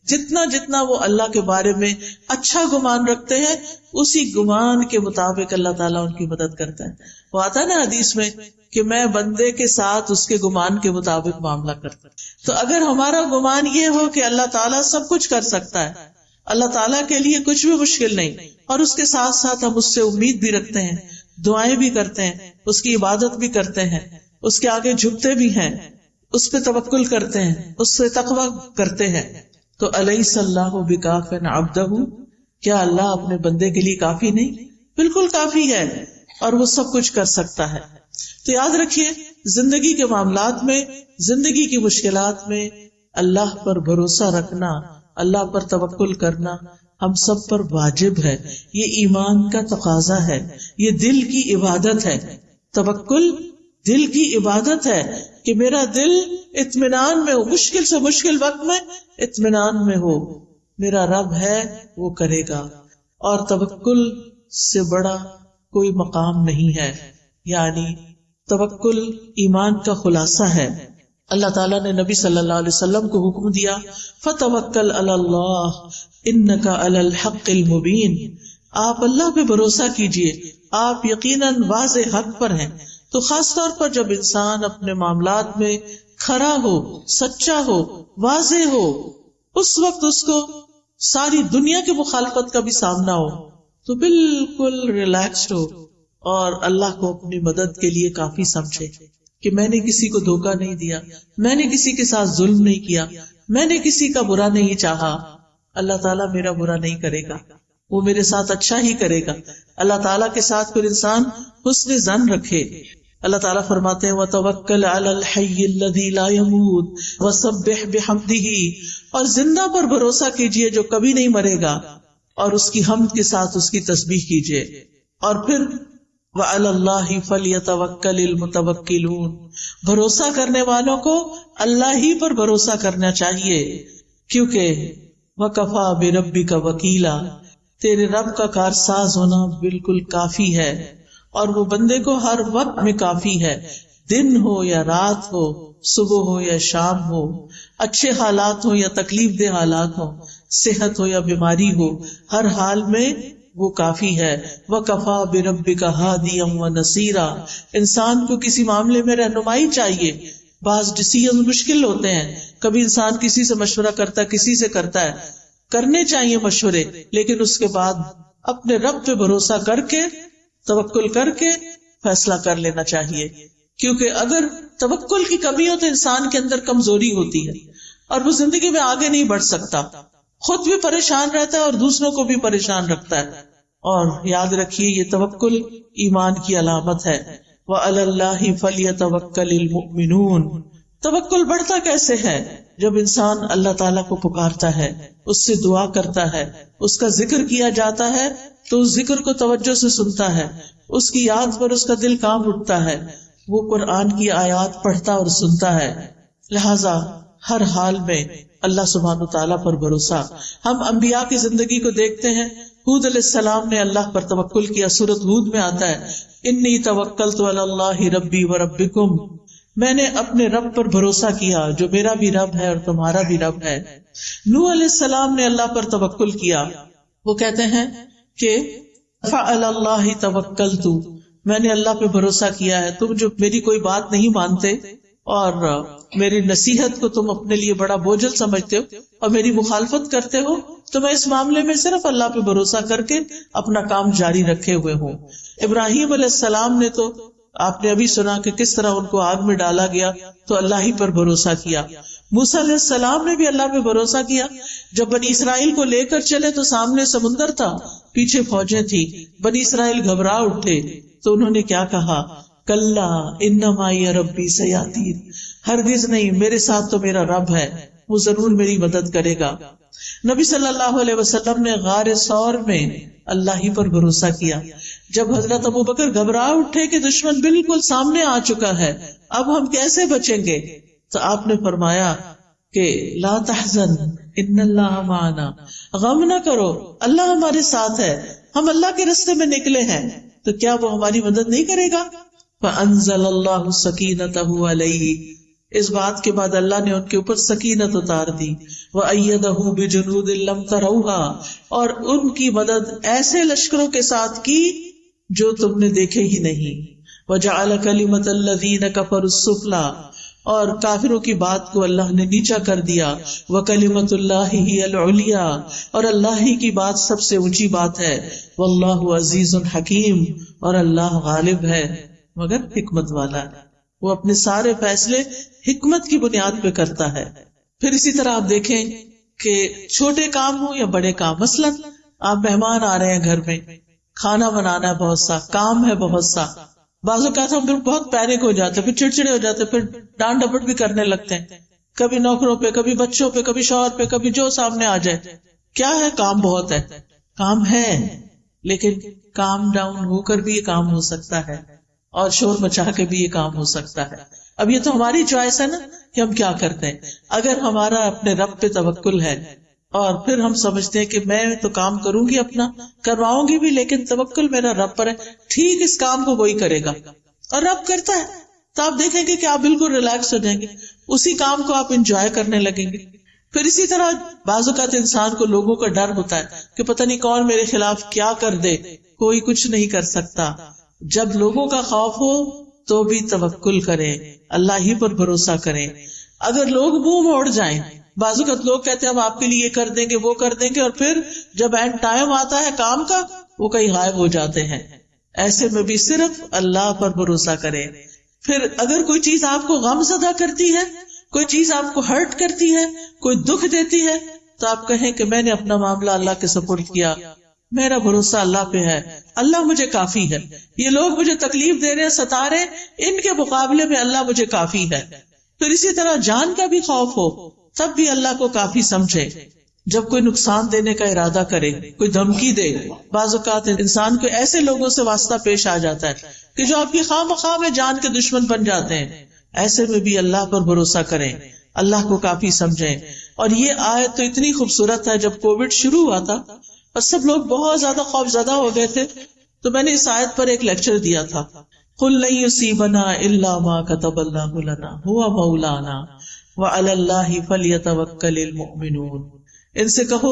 جتنا جتنا وہ اللہ کے بارے میں اچھا گمان رکھتے ہیں اسی گمان کے مطابق اللہ تعالیٰ ان کی مدد کرتا ہے. وہ آتا ہے نا حدیث میں کہ میں بندے کے ساتھ اس کے گمان کے مطابق معاملہ کرتا ہوں. تو اگر ہمارا گمان یہ ہو کہ اللہ تعالیٰ سب کچھ کر سکتا ہے، اللہ تعالیٰ کے لیے کچھ بھی مشکل نہیں، اور اس کے ساتھ ساتھ ہم اس سے امید بھی رکھتے ہیں، دعائیں بھی کرتے ہیں، اس کی عبادت بھی کرتے ہیں، اس کے آگے جھکتے بھی ہیں، اس پہ توکل کرتے ہیں، اس سے تقویٰ کرتے ہیں، تو الیس اللہ بکاف عبدہ، کیا اللہ اپنے بندے کے لیے کافی نہیں؟ بالکل کافی ہے، اور وہ سب کچھ کر سکتا ہے. تو یاد رکھیے زندگی کے معاملات میں، زندگی کی مشکلات میں اللہ پر بھروسہ رکھنا، اللہ پر توکل کرنا ہم سب پر واجب ہے. یہ ایمان کا تقاضا ہے، یہ دل کی عبادت ہے. توکل دل کی عبادت ہے کہ میرا دل اطمینان میں ہو، مشکل سے مشکل وقت میں اطمینان میں ہو. میرا رب ہے، وہ کرے گا. اور توکل سے بڑا کوئی مقام نہیں ہے. یعنی توکل ایمان کا خلاصہ ہے. اللہ تعالیٰ نے نبی صلی اللہ علیہ وسلم کو حکم دیا فَتَوَكَّلْ عَلَى اللَّهِ إِنَّكَ عَلَى الْحَقِّ الْمُبِينِ، آپ اللہ پہ بھروسہ کیجئے، آپ یقیناً واضح حق پر ہیں. تو خاص طور پر جب انسان اپنے معاملات میں کھرا ہو، سچا ہو، واضح ہو، اس وقت اس کو ساری دنیا کی مخالفت کا بھی سامنا ہو تو بالکل ریلیکسڈ ہو اور اللہ کو اپنی مدد کے لیے کافی سمجھے کہ میں نے کسی کو دھوکہ نہیں دیا، میں نے کسی کے ساتھ ظلم نہیں کیا، میں نے کسی کا برا نہیں چاہا. اللہ تعالیٰ میرا برا نہیں کرے گا، وہ میرے ساتھ اچھا ہی کرے گا. اللہ تعالیٰ کے ساتھ پھر انسان حسن ظن رکھے. اللہ تعالیٰ فرماتے ہیں وَتَوَكَّلْ عَلَى الْحَيِّ الَّذِي لَا يَمُوتُ وَسَبِّحْ بِحَمْدِهِ، اور زندہ پر بھروسہ کیجئے جو کبھی نہیں مرے گا، اور اس کی حمد کے ساتھ اس کی تسبیح کیجئے. اور پھر وَعَلَى اللَّهِ فَلْيَتَوَكَّلِ الْمُتَوَكِّلُونَ، بھروسہ کرنے والوں کو اللہ ہی پر بھروسہ کرنا چاہیے، کیونکہ وَكَفَى بِرَبِّكَ وَكِيلًا، تیرے رب کا کارساز ہونا بالکل کافی ہے، اور وہ بندے کو ہر وقت میں کافی ہے، دن ہو یا رات ہو، صبح ہو یا شام ہو، اچھے حالات ہو یا تکلیف دہ حالات ہو، صحت ہو یا بیماری ہو، ہر حال میں وہ کافی ہے. وَكَفَى بِرَبِّكَ هَادِيًا وَنَصِيرًا، انسان کو کسی معاملے میں رہنمائی چاہیے. بعض ڈیسیژن مشکل ہوتے ہیں، کبھی انسان کسی سے مشورہ کرتا ہے، کسی سے کرتا ہے، کرنے چاہیے مشورے، لیکن اس کے بعد اپنے رب پہ بھروسہ کر کے، توکل کر کے فیصلہ کر لینا چاہیے. کیونکہ اگر توکل کی کمی ہو تو انسان کے اندر کمزوری ہوتی ہے اور وہ زندگی میں آگے نہیں بڑھ سکتا، خود بھی پریشان رہتا ہے اور دوسروں کو بھی پریشان رکھتا ہے. اور یاد رکھیے یہ توکل ایمان کی علامت ہے. وَعَلَى اللَّهِ فَلْيَتَوَكَّلِ الْمُؤْمِنُونَ، توکل بڑھتا کیسے ہے؟ جب انسان اللہ تعالیٰ کو پکارتا ہے، اس سے دعا کرتا ہے، اس کا ذکر کیا جاتا ہے تو اس ذکر کو توجہ سے سنتا ہے، اس کی یاد پر اس کا دل کانپ اٹھتا ہے، وہ قرآن کی آیات پڑھتا اور سنتا ہے. لہذا ہر حال میں اللہ سبحانہ وتعالیٰ پر بھروسہ. ہم انبیاء کی زندگی کو دیکھتے ہیں. ہود علیہ السلام نے اللہ پر توکل کیا. سورۃ ہود میں آتا ہے انی توکلت علی اللہ ربی و ربکم، میں نے اپنے رب پر بھروسہ کیا جو میرا بھی رب ہے اور تمہارا بھی رب ہے. نوح علیہ السلام نے اللہ پر توکل کیا. وہ کہتے ہیں کہ فعلی اللہ توکلت، میں نے اللہ پہ بھروسہ کیا ہے. تم جو میری کوئی بات نہیں مانتے اور میری نصیحت کو تم اپنے لیے بڑا بوجھل سمجھتے ہو اور میری مخالفت کرتے ہو، تو میں اس معاملے میں صرف اللہ پہ بھروسہ کر کے اپنا کام جاری رکھے ہوئے ہوں. ابراہیم علیہ السلام نے تو آپ نے ابھی سنا کہ کس طرح ان کو آگ میں ڈالا گیا تو اللہ ہی پر بھروسہ کیا. موسیٰ علیہ السلام نے بھی اللہ پہ بھروسہ کیا. جب بنی اسرائیل کو لے کر چلے تو سامنے سمندر تھا، پیچھے فوجیں تھی، بنی اسرائیل گھبرا اٹھے تو انہوں نے کیا کہا؟ کلا ان معی ربی سیہدین، ہرگز نہیں، میرے ساتھ تو میرا رب ہے، وہ ضرور میری مدد کرے گا. نبی صلی اللہ علیہ وسلم نے غار ثور میں اللہ ہی پر بھروسہ کیا. جب حضرت ابوبکر گھبرا اٹھے کہ دشمن بالکل سامنے آ چکا ہے، اب ہم کیسے بچیں گے، تو آپ نے فرمایا کہ لا تحزن ان اللہ معنا، غم نہ کرو، اللہ ہمارے ساتھ ہے، ہم اللہ کے راستے میں نکلے ہیں، تو کیا وہ ہماری مدد نہیں کرے گا؟ فانزل اللہ سکینتہ علیہ، اس بات کے بعد اللہ نے ان کے اوپر سکینت اتار دی، وَأَيَّدَهُ بِجُنُودٍ لَّمْ تَرَوْهَا، اور ان کی مدد ایسے لشکروں کے ساتھ کی جو تم نے دیکھے ہی نہیں، وَجَعَلَ كَلِمَةَ الَّذِينَ كَفَرُوا السُّفْلَىٰ، اور کافروں کی بات کو اللہ نے نیچا کر دیا، وَكَلِمَةُ اللَّهِ هِيَ الْعُلْيَا، اور اللہ ہی کی بات سب سے اونچی بات ہے، وَاللَّهُ عَزِيزٌ حَكِيمٌ، اور اللہ غالب ہے مگر حکمت والا ہے، وہ اپنے سارے فیصلے حکمت کی بنیاد پہ کرتا ہے۔ پھر اسی طرح آپ دیکھیں کہ چھوٹے کام ہوں یا بڑے کام، مثلا آپ مہمان آ رہے ہیں گھر میں، کھانا بنانا ہے، بہت سا کام ہے، بہت سا، بعض اوقات ہم پھر بہت پینک ہو جاتے، پھر چڑچڑے ہو جاتے، پھر ڈانٹ ڈپٹ بھی کرنے لگتے ہیں، کبھی نوکروں پہ، کبھی بچوں پہ، کبھی شوہر پہ، کبھی جو سامنے آ جائے۔ کیا ہے؟ کام بہت ہے، کام ہے، لیکن کام ڈاؤن ہو کر بھی یہ کام ہو سکتا ہے، اور شور مچا کے بھی یہ کام ہو سکتا ہے۔ اب یہ تو ہماری چوائس ہے نا کہ ہم کیا کرتے ہیں۔ اگر ہمارا اپنے رب پہ توکل ہے اور پھر ہم سمجھتے ہیں کہ میں تو کام کروں گی، اپنا کرواؤں گی بھی، لیکن توکل میرا رب پر ہے، ٹھیک اس کام کو وہی کرے گا، اور رب کرتا ہے، تو آپ دیکھیں گے کہ آپ بالکل ریلیکس ہو جائیں گے، اسی کام کو آپ انجوائے کرنے لگیں گے۔ پھر اسی طرح بعض اوقات انسان کو لوگوں کا ڈر ہوتا ہے کہ پتہ نہیں کون میرے خلاف کیا کر دے، کوئی کچھ نہیں کر سکتا۔ جب لوگوں کا خوف ہو تو بھی توکل کریں، اللہ ہی پر بھروسہ کریں۔ اگر لوگ منہ موڑ جائیں، بعض اوقات لوگ کہتے ہیں ہم آپ کے لیے یہ کر دیں گے، وہ کر دیں گے، اور پھر جب اینڈ ٹائم آتا ہے کام کا، وہ کہیں غائب ہو جاتے ہیں۔ ایسے میں بھی صرف اللہ پر بھروسہ کریں۔ پھر اگر کوئی چیز آپ کو غم زدہ کرتی ہے، کوئی چیز آپ کو ہرٹ کرتی ہے، کوئی دکھ دیتی ہے، تو آپ کہیں کہ میں نے اپنا معاملہ اللہ کے سپرد کیا، میرا بھروسہ اللہ پہ ہے، اللہ مجھے کافی ہے، یہ لوگ مجھے تکلیف دے رہے، ستا رہے، ان کے مقابلے میں اللہ مجھے کافی ہے۔ پھر اسی طرح جان کا بھی خوف ہو تب بھی اللہ کو کافی سمجھے۔ جب کوئی نقصان دینے کا ارادہ کرے، کوئی دھمکی دے، بعض اوقات انسان کو ایسے لوگوں سے واسطہ پیش آ جاتا ہے کہ جو آپ کی خواہ مخواہ میں جان کے دشمن بن جاتے ہیں، ایسے میں بھی اللہ پر بھروسہ کریں، اللہ کو کافی سمجھیں۔ اور یہ آیت تو اتنی خوبصورت ہے، جب کووڈ شروع ہوا تھا اور سب لوگ بہت زیادہ خوف زدہ ہو گئے تھے، تو میں نے اس آیت پر ایک لیکچر دیا تھا، قُلْ لَن يُصِيبَنَا إِلَّا مَا كَتَبَ اللَّهُ لَنَا هُوَ مَوْلَانَا وَعَلَى اللَّهِ فَلْيَتَوَكَّلِ الْمُؤْمِنُونَ، ان سے کہو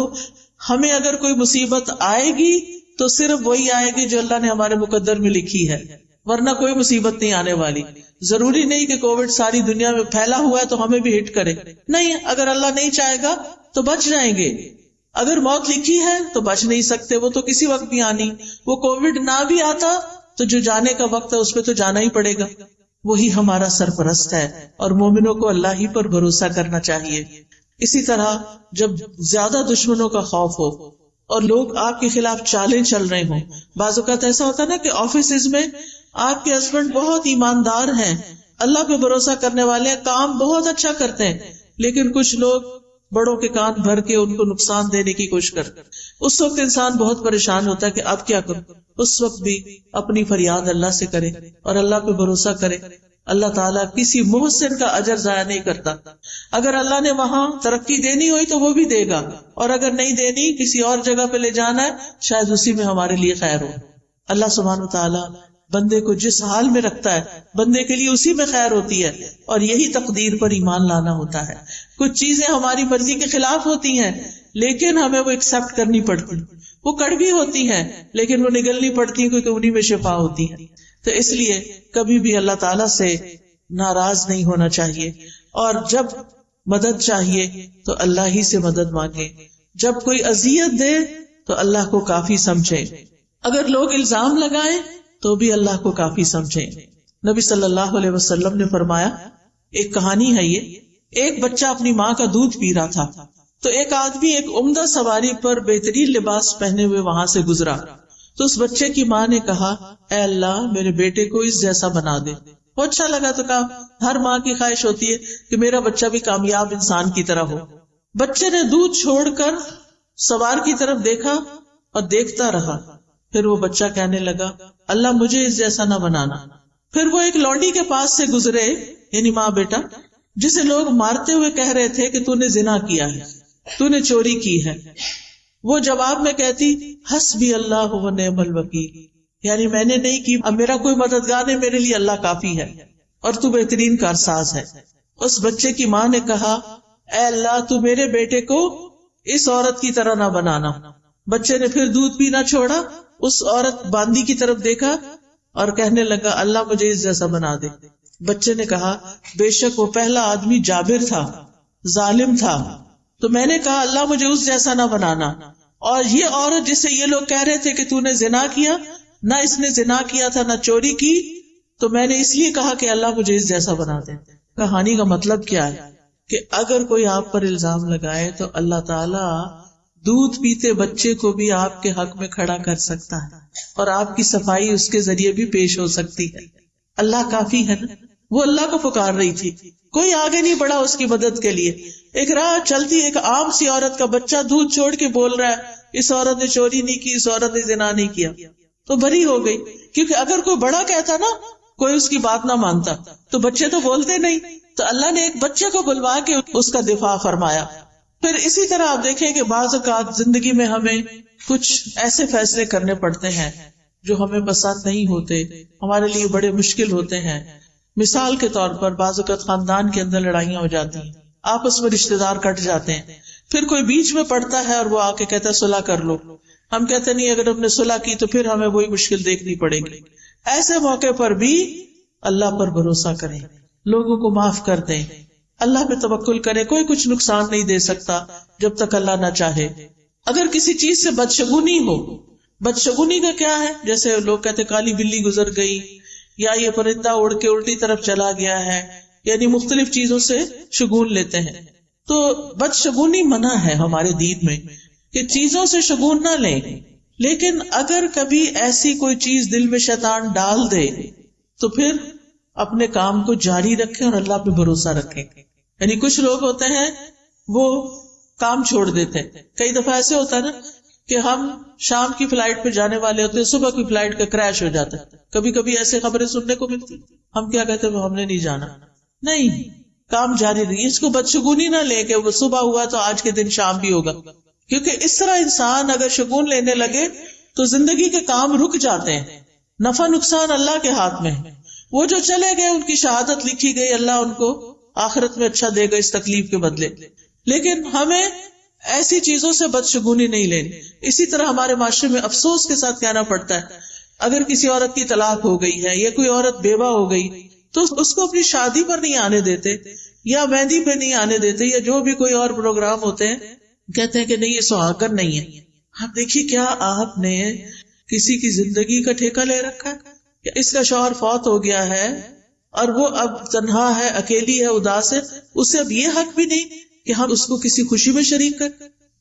ہمیں اگر کوئی مصیبت آئے گی تو صرف وہی آئے گی جو اللہ نے ہمارے مقدر میں لکھی ہے، ورنہ کوئی مصیبت نہیں آنے والی۔ ضروری نہیں کہ کووڈ ساری دنیا میں پھیلا ہوا ہے تو ہمیں بھی ہٹ کرے، نہیں، اگر اللہ نہیں چاہے گا تو بچ جائیں گے۔ اگر موت لکھی ہے تو بچ نہیں سکتے، وہ تو کسی وقت بھی آنی، وہ کووڈ نہ بھی آتا تو جو جانے کا وقت ہے اس پہ تو جانا ہی پڑے گا، وہی ہمارا سرپرست ہے، اور مومنوں کو اللہ ہی پر بھروسہ کرنا چاہیے۔ اسی طرح جب زیادہ دشمنوں کا خوف ہو اور لوگ آپ کے خلاف چالیں چل رہے ہوں، بعض اوقات ایسا ہوتا ہے نا کہ آفیسز میں آپ کے ہسبینڈ بہت ایماندار ہیں، اللہ پہ بھروسہ کرنے والے ہیں، کام بہت اچھا کرتے ہیں، لیکن کچھ لوگ بڑوں کے کان بھر کے ان کو نقصان دینے کی کوشش کرتے، اس وقت انسان بہت پریشان ہوتا ہے کہ اب کیا کروں۔ اس وقت بھی اپنی فریاد اللہ سے کرے اور اللہ پہ بھروسہ کرے، اللہ تعالیٰ کسی محسن کا اجر ضائع نہیں کرتا۔ اگر اللہ نے وہاں ترقی دینی ہوئی تو وہ بھی دے گا، اور اگر نہیں دینی، کسی اور جگہ پہ لے جانا ہے، شاید اسی میں ہمارے لیے خیر ہو۔ اللہ سبحانہ وتعالیٰ بندے کو جس حال میں رکھتا ہے بندے کے لیے اسی میں خیر ہوتی ہے، اور یہی تقدیر پر ایمان لانا ہوتا ہے۔ کچھ چیزیں ہماری مرضی کے خلاف ہوتی ہیں لیکن ہمیں وہ ایکسپٹ کرنی پڑتی، وہ کڑوی ہوتی ہیں لیکن وہ نگلنی پڑتی کیونکہ انہی میں شفا ہوتی ہے۔ تو اس لیے کبھی بھی اللہ تعالیٰ سے ناراض نہیں ہونا چاہیے، اور جب مدد چاہیے تو اللہ ہی سے مدد مانگے، جب کوئی اذیت دے تو اللہ کو کافی سمجھے، اگر لوگ الزام لگائیں تو بھی اللہ کو کافی سمجھیں۔ نبی صلی اللہ علیہ وسلم نے فرمایا، ایک کہانی ہے یہ، ایک بچہ اپنی ماں کا دودھ پی رہا تھا تو ایک آدمی ایک عمدہ سواری پر بہترین لباس پہنے ہوئے وہاں سے گزرا، تو اس بچے کی ماں نے کہا، اے اللہ میرے بیٹے کو اس جیسا بنا دے۔ وہ اچھا لگا تو کہا، ہر ماں کی خواہش ہوتی ہے کہ میرا بچہ بھی کامیاب انسان کی طرح ہو۔ بچے نے دودھ چھوڑ کر سوار کی طرف دیکھا اور دیکھتا رہا، پھر وہ بچہ کہنے لگا، اللہ مجھے اس جیسا نہ بنانا۔ پھر وہ ایک لونڈی کے پاس سے گزرے، یعنی ماں بیٹا، جسے لوگ مارتے ہوئے کہہ رہے تھے کہ تو نے زنا کیا ہے، تو نے چوری کی ہے۔ وہ جواب میں کہتی، حسبی اللہ و نعم الوکیل، یعنی میں نے نہیں کی، اب میرا کوئی مددگار نہیں، میرے لیے اللہ کافی ہے اور تو بہترین کارساز ہے۔ اس بچے کی ماں نے کہا اے اللہ تو میرے بیٹے کو اس عورت کی طرح نہ بنانا. بچے نے پھر دودھ پینا چھوڑا, اس عورت باندی کی طرف دیکھا اور کہنے لگا اللہ مجھے اس جیسا بنا دے. بچے نے کہا بے شک وہ پہلا آدمی جابر تھا, ظالم تھا, تو میں نے کہا اللہ مجھے اس جیسا نہ بنانا. اور یہ عورت جسے یہ لوگ کہہ رہے تھے کہ تو نے زنا کیا, نہ اس نے زنا کیا تھا نہ چوری کی, تو میں نے اس لیے کہا کہ اللہ مجھے اس جیسا بنا دے. کہانی کا مطلب کیا ہے کہ اگر کوئی آپ پر الزام لگائے تو اللہ تعالی دودھ پیتے بچے کو بھی آپ کے حق میں کھڑا کر سکتا ہے اور آپ کی صفائی اس کے ذریعے بھی پیش ہو سکتی ہے. اللہ کافی ہے نا. وہ اللہ کو پکار رہی تھی, کوئی آگے نہیں بڑھا اس کی مدد کے لیے. ایک راہ چلتی ایک عام سی عورت کا بچہ دودھ چھوڑ کے بول رہا ہے اس عورت نے چوری نہیں کی, اس عورت نے زنا نہیں کیا, تو بری ہو گئی. کیونکہ اگر کوئی بڑا کہتا نا, کوئی اس کی بات نہ مانتا, تو بچے تو بولتے نہیں, تو اللہ نے ایک بچے کو بلوا کے اس کا دفاع فرمایا. پھر اسی طرح آپ دیکھیں کہ بعض اوقات زندگی میں ہمیں کچھ ایسے فیصلے کرنے پڑتے ہیں جو ہمیں پسند نہیں ہوتے, ہمارے لیے بڑے مشکل ہوتے ہیں. مثال کے طور پر بعض اوقات خاندان کے اندر لڑائیاں ہو جاتی ہیں, آپس میں رشتے دار کٹ جاتے ہیں, پھر کوئی بیچ میں پڑتا ہے اور وہ آ کے کہتا ہے صلح کر لو. ہم کہتے نہیں اگر ہم نے صلح کی تو پھر ہمیں وہی مشکل دیکھنی پڑے گی. ایسے موقع پر بھی اللہ پر بھروسہ کریں, لوگوں کو معاف کر دیں, اللہ پہ توکل کریں. کوئی کچھ نقصان نہیں دے سکتا جب تک اللہ نہ چاہے. اگر کسی چیز سے بدشگونی ہو, بدشگونی کا کیا ہے, جیسے لوگ کہتے کالی بلی گزر گئی یا یہ پرندہ اڑ کے الٹی طرف چلا گیا ہے, یعنی مختلف چیزوں سے شگون لیتے ہیں. تو بدشگونی منع ہے ہمارے دین میں کہ چیزوں سے شگون نہ لیں. لیکن اگر کبھی ایسی کوئی چیز دل میں شیطان ڈال دے تو پھر اپنے کام کو جاری رکھیں اور اللہ پہ بھروسہ رکھیں. یعنی کچھ لوگ ہوتے ہیں وہ کام چھوڑ دیتے ہیں. کئی دفعہ ایسے ہوتا ہے نا کہ ہم شام کی فلائٹ پہ جانے والے ہوتے ہیں, صبح کی فلائٹ کا کریش ہو جاتا ہے. کبھی کبھی ایسے خبریں سننے کو ملتی, ہم کیا کہتے ہیں ہم نے نہیں جانا. نہیں, کام جاری رہی. اس کو بدشگونی نہ لے کہ وہ صبح ہوا تو آج کے دن شام بھی ہوگا, کیونکہ اس طرح انسان اگر شگون لینے لگے تو زندگی کے کام رک جاتے ہیں. نفع نقصان اللہ کے ہاتھ میں ہے. وہ جو چلے گئے ان کی شہادت لکھی گئی, اللہ ان کو آخرت میں اچھا دے گا اس تکلیف کے بدلے. لیکن ہمیں ایسی چیزوں سے بدشگونی نہیں لینی. اسی طرح ہمارے معاشرے میں افسوس کے ساتھ کہنا پڑتا ہے اگر کسی عورت کی طلاق ہو گئی ہے یا کوئی عورت بیوہ ہو گئی تو اس کو اپنی شادی پر نہیں آنے دیتے یا مہندی پہ نہیں آنے دیتے یا جو بھی کوئی اور پروگرام ہوتے ہیں, کہتے ہیں کہ نہیں یہ سہاگن نہیں ہے. آپ دیکھیے کیا آپ نے کسی کی زندگی کا ٹھیکہ لے رکھا ہے کہ اس کا شوہر فوت ہو گیا ہے اور وہ اب تنہا ہے, اکیلی ہے, اداس ہے, اسے اب یہ حق بھی نہیں کہ ہم اس کو کسی خوشی میں شریک کر.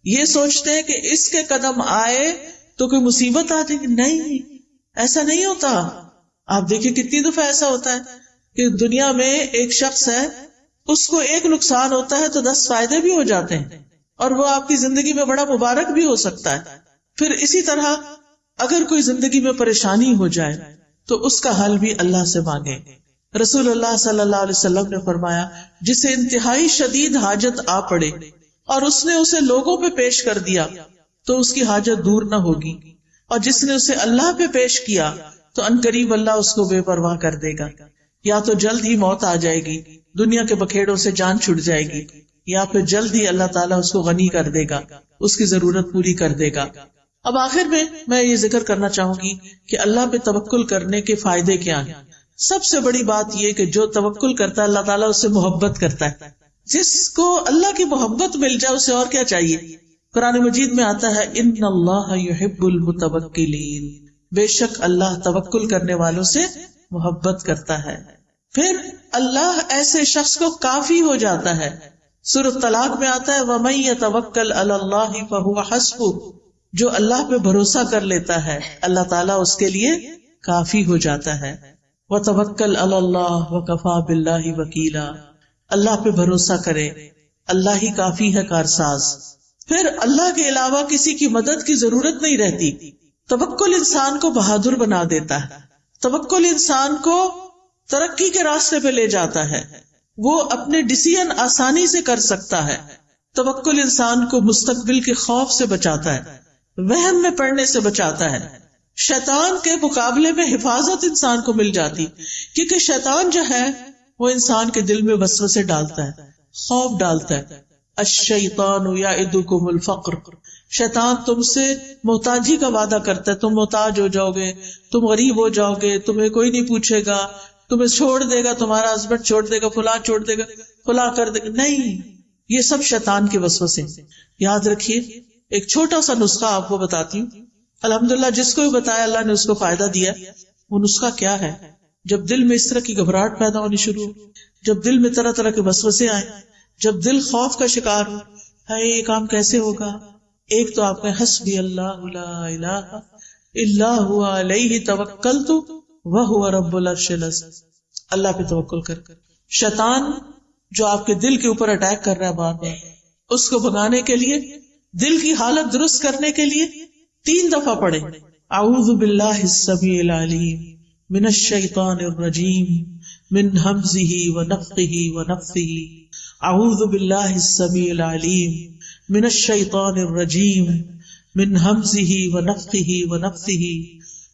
یہ سوچتے ہیں کہ اس کے قدم آئے تو کوئی مصیبت آ جائے گی. نہیں, ایسا نہیں ہوتا. آپ دیکھیں کتنی دفعہ ایسا ہوتا ہے کہ دنیا میں ایک شخص ہے, اس کو ایک نقصان ہوتا ہے تو 10 فائدے بھی ہو جاتے ہیں اور وہ آپ کی زندگی میں بڑا مبارک بھی ہو سکتا ہے. پھر اسی طرح اگر کوئی زندگی میں پریشانی ہو جائے تو اس کا حل بھی اللہ سے مانگے. رسول اللہ صلی اللہ علیہ وسلم نے فرمایا جسے انتہائی شدید حاجت آ پڑے اور اس نے اسے لوگوں پہ پیش کر دیا تو اس کی حاجت دور نہ ہوگی, اور جس نے اسے اللہ پہ پیش کیا تو عنقریب اللہ اس کو بے پرواہ کر دے گا. یا تو جلد ہی موت آ جائے گی, دنیا کے بکھیڑوں سے جان چھٹ جائے گی, یا پھر جلد ہی اللہ تعالیٰ اس کو غنی کر دے گا, اس کی ضرورت پوری کر دے گا. اب آخر میں یہ ذکر کرنا چاہوں گی کہ اللہ پہ توکل کرنے کے فائدے کیا ہیں. سب سے بڑی بات یہ کہ جو توکل کرتا ہے اللہ تعالیٰ اس سے محبت کرتا ہے. جس کو اللہ کی محبت مل جائے اسے اور کیا چاہیے. قرآن مجید میں آتا ہے ان اللہ یحب المتوکلین, بے شک اللہ توکل کرنے والوں سے محبت کرتا ہے. پھر اللہ ایسے شخص کو کافی ہو جاتا ہے. سورۃ طلاق میں آتا ہے وَمَن يَتَوَکَّلْ عَلَى اللَّهِ فَهُوَ حَسْبُهُ, جو اللہ پہ بھروسہ کر لیتا ہے اللہ تعالیٰ اس کے لیے کافی ہو جاتا ہے. وَتَوَکَّلْ عَلَى اللَّهِ وَكَفَى بِاللَّهِ وَکِیلًا, اللہ پہ بھروسہ کرے, اللہ ہی کافی ہے کارساز. پھر اللہ کے علاوہ کسی کی مدد کی ضرورت نہیں رہتی. توکل انسان کو بہادر بنا دیتا ہے. توکل انسان کو ترقی کے راستے پہ لے جاتا ہے, وہ اپنے ڈیسیژن آسانی سے کر سکتا ہے. توکل انسان کو مستقبل کے خوف سے بچاتا ہے, وہم میں پڑنے سے بچاتا ہے. شیطان کے مقابلے میں حفاظت انسان کو مل جاتی, کیونکہ شیطان جو ہے وہ انسان کے دل میں وسوسے ڈالتا ہے، خوف ڈالتا ہے. الشیطان یعدکم الفقر، شیطان تم سے محتاجی کا وعدہ کرتا ہے، تم محتاج ہو جاؤ گے، تم غریب ہو جاؤ گے، تمہیں کوئی نہیں پوچھے گا، تمہیں چھوڑ دے گا، تمہارا ہسبینڈ چھوڑ دے گا، فلاں چھوڑ دے گا، فلاں کر دے گا. نہیں، یہ سب شیطان کے وسوسے. یاد رکھیے ایک چھوٹا سا نسخہ آپ کو بتاتی ہوں. الحمدللہ جس کو بھی بتایا اللہ نے اس کو فائدہ دیا. وہ نسخہ کیا ہے؟ جب دل میں اس طرح کی گھبراہٹ پیدا ہونی شروع ہو، جب دل میں طرح طرح کے وسوسے آئیں، جب دل خوف کا شکار ہو، ہے یہ کام کیسے ہوگا، ایک تو آپ کہیں حسبی اللہ لا الہ الا هو علیہ توکلت وہو رب العرش العظیم. اللہ پہ توکل کر. شیطان جو آپ کے دل کے اوپر اٹیک کر رہا ہے بار بار، اس کو بھگانے کے لیے، دل کی حالت درست کرنے کے لیے 3 دفعہ پڑھیں اعوذ باللہ السمیع العلیم من الشیطان الرجیم من ہمزہ ونفخہ ونفثہ. اعوذ باللہ السمیع العلیم من الشیطان الرجیم من ہمزہ ونفخہ ونفثہ.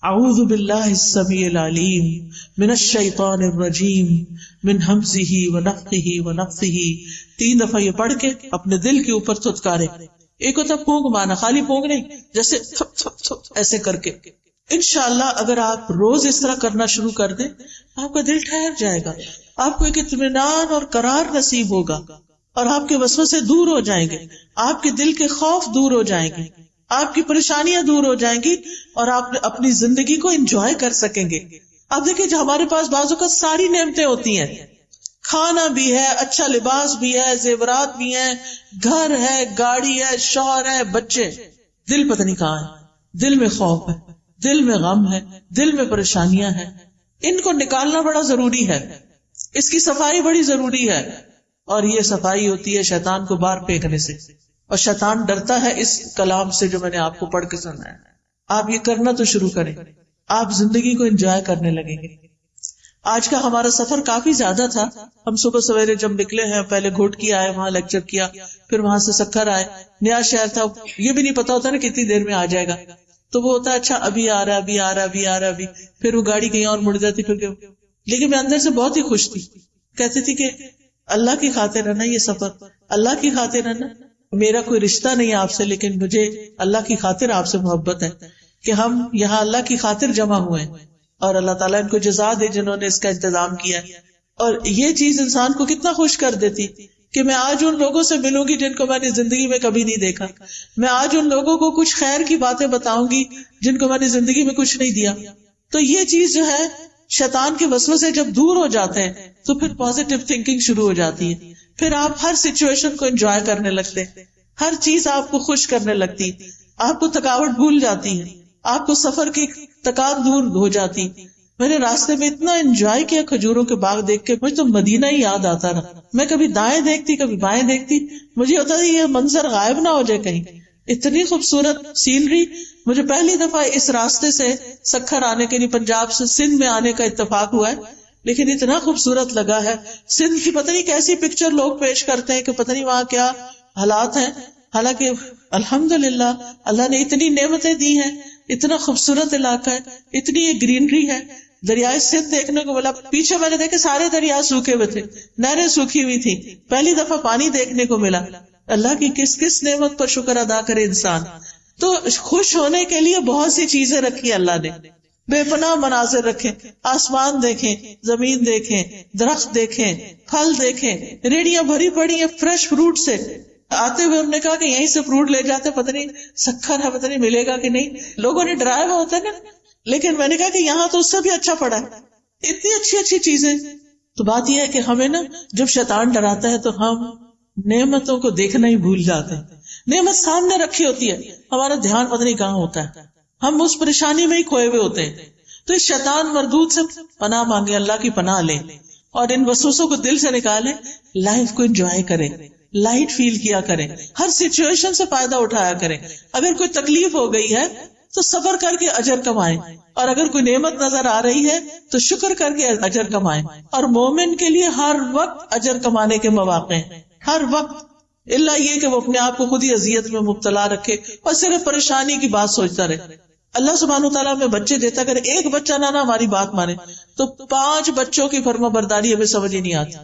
اعوذ باللہ السمیع العلیم من الشیطان الرجیم من ہمزہ ونفخہ ونفثہ. 3 دفعہ یہ پڑھ کے اپنے دل کے اوپر تھتکارے. ایک ہوتا پونگ مانا، خالی پونگ نہیں، جیسے تھپ تھپ تھپ ایسے کر کے. انشاءاللہ اگر آپ روز اس طرح کرنا شروع کر دیں، آپ کا دل ٹھہر جائے گا، آپ کو ایک اطمینان اور قرار نصیب ہوگا، اور آپ کے وسوسے دور ہو جائیں گے، آپ کے دل کے خوف دور ہو جائیں گے، آپ کی پریشانیاں دور ہو جائیں گی، اور آپ اپنی زندگی کو انجوائے کر سکیں گے. آپ دیکھیں جو ہمارے پاس بعض اوقات ساری نعمتیں ہوتی ہیں، کھانا بھی ہے، اچھا لباس بھی ہے، زیورات بھی ہیں، گھر ہے، گاڑی ہے، شوہر ہے، بچے، دل پتہ نہیں کہاں ہے. دل میں خوف ہے، دل میں غم ہے، دل میں پریشانیاں ہیں. ان کو نکالنا بڑا ضروری ہے، اس کی صفائی بڑی ضروری ہے. اور یہ صفائی ہوتی ہے شیطان کو باہر پھینکنے سے. اور شیطان ڈرتا ہے اس کلام سے جو میں نے آپ کو پڑھ کے سنایا. آپ یہ کرنا تو شروع کریں، آپ زندگی کو انجوائے کرنے لگیں گے. آج کا ہمارا سفر کافی زیادہ تھا. ہم صبح سویرے جب نکلے ہیں، پہلے گھوٹکی آئے، وہاں لیکچر کیا، پھر وہاں سے سکھر آئے. نیا شہر تھا، یہ بھی نہیں پتا ہوتا نا کتنی دیر میں آ جائے گا، تو وہ ہوتا ہے اچھا ابھی آ رہا ہے، ابھی آ رہا ہے، ابھی آ رہا ہے، ابھی. پھر وہ گاڑی کہیں اور مڑ جاتی. پھر لیکن میں اندر سے بہت ہی خوش تھی، کہتی تھی کہ اللہ کی خاطر ہے نا یہ سفر، اللہ کی خاطر ہے نا. میرا کوئی رشتہ نہیں آپ سے، لیکن مجھے اللہ کی خاطر آپ سے محبت ہے کہ ہم یہاں اللہ کی خاطر جمع ہوئے ہیں. اور اللہ تعالیٰ ان کو جزا دے جنہوں نے اس کا انتظام کیا. اور یہ چیز انسان کو کتنا خوش کر دیتی کہ میں آج ان لوگوں سے ملوں گی جن کو میں نے زندگی میں کبھی نہیں دیکھا. میں آج ان لوگوں کو کچھ خیر کی باتیں بتاؤں گی جن کو میں نے زندگی میں کچھ نہیں دیا. تو یہ چیز جو ہے، شیطان کے وسوسے جب دور ہو جاتے ہیں تو پھر پازیٹیو تھنکنگ شروع ہو جاتی ہے. پھر آپ ہر سچویشن کو انجوائے کرنے لگتے، ہر چیز آپ کو خوش کرنے لگتی، آپ کو تھکاوٹ بھول جاتی ہے، آپ کو سفر کی تکان دور ہو جاتی. میں نے راستے میں اتنا انجوائے کیا کھجوروں کے باغ دیکھ کے، مجھے تو مدینہ ہی یاد آتا رہا. میں کبھی دائیں دیکھتی، کبھی بائیں دیکھتی، مجھے ہوتا تھا یہ منظر غائب نہ ہو جائے کہیں. اتنی خوبصورت سینری. مجھے پہلی دفعہ اس راستے سے سکھر آنے کے لیے پنجاب سے سندھ میں آنے کا اتفاق ہوا ہے، لیکن اتنا خوبصورت لگا ہے. سندھ کی پتہ نہیں کیسی پکچر لوگ پیش کرتے ہیں کہ پتہ نہیں وہاں کیا حالات ہیں، حالانکہ الحمدللہ اللہ نے اتنی نعمتیں دی ہیں، اتنا خوبصورت علاقہ ہے، اتنی یہ گرینری ہے. دریائے سندھ دیکھنے کو ملا. پیچھے میں نے دیکھے سارے دریا سوکھے ہوئے تھے، نہریں سوکھی ہوئی تھی. پہلی دفعہ پانی دیکھنے کو ملا. اللہ کی کس کس نعمت پر شکر ادا کرے انسان. تو خوش ہونے کے لیے بہت سی چیزیں رکھی اللہ نے، بے پناہ مناظر رکھے. آسمان دیکھیں، زمین دیکھیں، درخت دیکھیں، پھل دیکھیں، ریڑیاں بھری پڑی ہیں فریش فروٹ سے. آتے ہوئے ہم نے کہا کہ یہیں سے فروٹ لے جاتے، پتہ نہیں سکھر ہے، پتہ نہیں ملے گا کہ نہیں. لوگوں نے ڈرایا ہوا ہوتا ہے نا، لیکن میں نے کہا کہ یہاں تو اس سے بھی اچھا پڑا ہے، اتنی اچھی اچھی چیزیں. تو بات یہ ہے کہ ہمیں نا جب شیطان ڈراتا ہے تو ہم نعمتوں کو دیکھنا ہی بھول جاتے ہیں. نعمت سامنے رکھی ہوتی ہے، ہمارا دھیان پتہ نہیں کہاں ہوتا ہے، ہم اس پریشانی میں ہی کھوئے ہوئے ہوتے ہیں. تو اس شیطان مردود سے پناہ مانگے، اللہ کی پناہ لیں، اور ان وسوسوں کو دل سے نکالیں. لائف کو انجوائے کریں، لائٹ فیل کیا کریں، ہر سچویشن سے فائدہ اٹھایا کریں. اگر کوئی تکلیف ہو گئی ہے تو صبر کر کے اجر کمائیں، اور اگر کوئی نعمت نظر آ رہی ہے تو شکر کر کے اجر کمائیں. اور مومن کے لیے ہر وقت اجر کمانے کے مواقع ہیں، ہر وقت، الا یہ کہ وہ اپنے آپ کو خود ہی اذیت میں مبتلا رکھے اور صرف پریشانی کی بات سوچتا رہے. اللہ سبحانہ وتعالیٰ ہمیں بچے دیتا، اگر ایک بچہ نہ ہماری بات مانے تو 5 بچوں کی فرما برداری ہمیں سمجھ ہی نہیں آتی.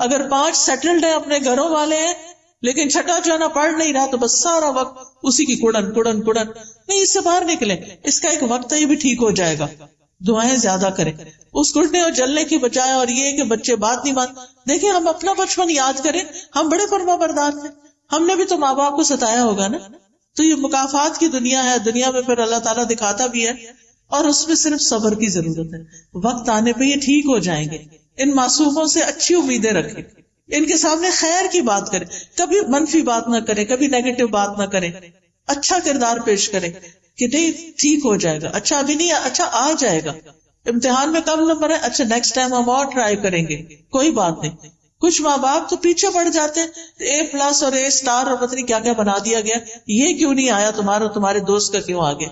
اگر 5 سیٹلڈ ہیں، اپنے گھروں والے ہیں، لیکن چھٹا جو ہے نا پڑھ نہیں رہا، تو بس سارا وقت اسی کی کڑن کڑن کڑن. نہیں، اس سے باہر نکلے، اس کا ایک وقت ہے، یہ بھی ٹھیک ہو جائے گا. دعائیں زیادہ کریں اس کڑنے اور جلنے کی بجائے. اور یہ کہ بچے بات نہیں مان، دیکھیں ہم اپنا بچپن یاد کریں، ہم بڑے فرما بردار تھے، ہم نے بھی تو ماں باپ کو ستایا ہوگا نا. تو یہ مکافات کی دنیا ہے، دنیا میں پھر اللہ تعالیٰ دکھاتا بھی ہے، اور اس میں صرف صبر کی ضرورت ہے. وقت آنے پہ یہ ٹھیک ہو جائیں گے. ان معصوموں سے اچھی امیدیں رکھیں، ان کے سامنے خیر کی بات کریں، کبھی منفی بات نہ کریں، کبھی نیگیٹو بات نہ کریں، اچھا کردار پیش کریں کہ نہیں ٹھیک ہو جائے گا، اچھا ابھی نہیں، اچھا آ جائے گا. امتحان میں کم نمبر ہے، اچھا نیکسٹ ٹائم ہم اور ٹرائی کریں گے، کوئی بات نہیں. کچھ ماں باپ تو پیچھے پڑ جاتے ہیں، A+ اور A* اور پتہ نہیں کیا کیا بنا دیا گیا، یہ کیوں نہیں آیا تمہارا، تمہارے دوست کا کیوں آ گیا.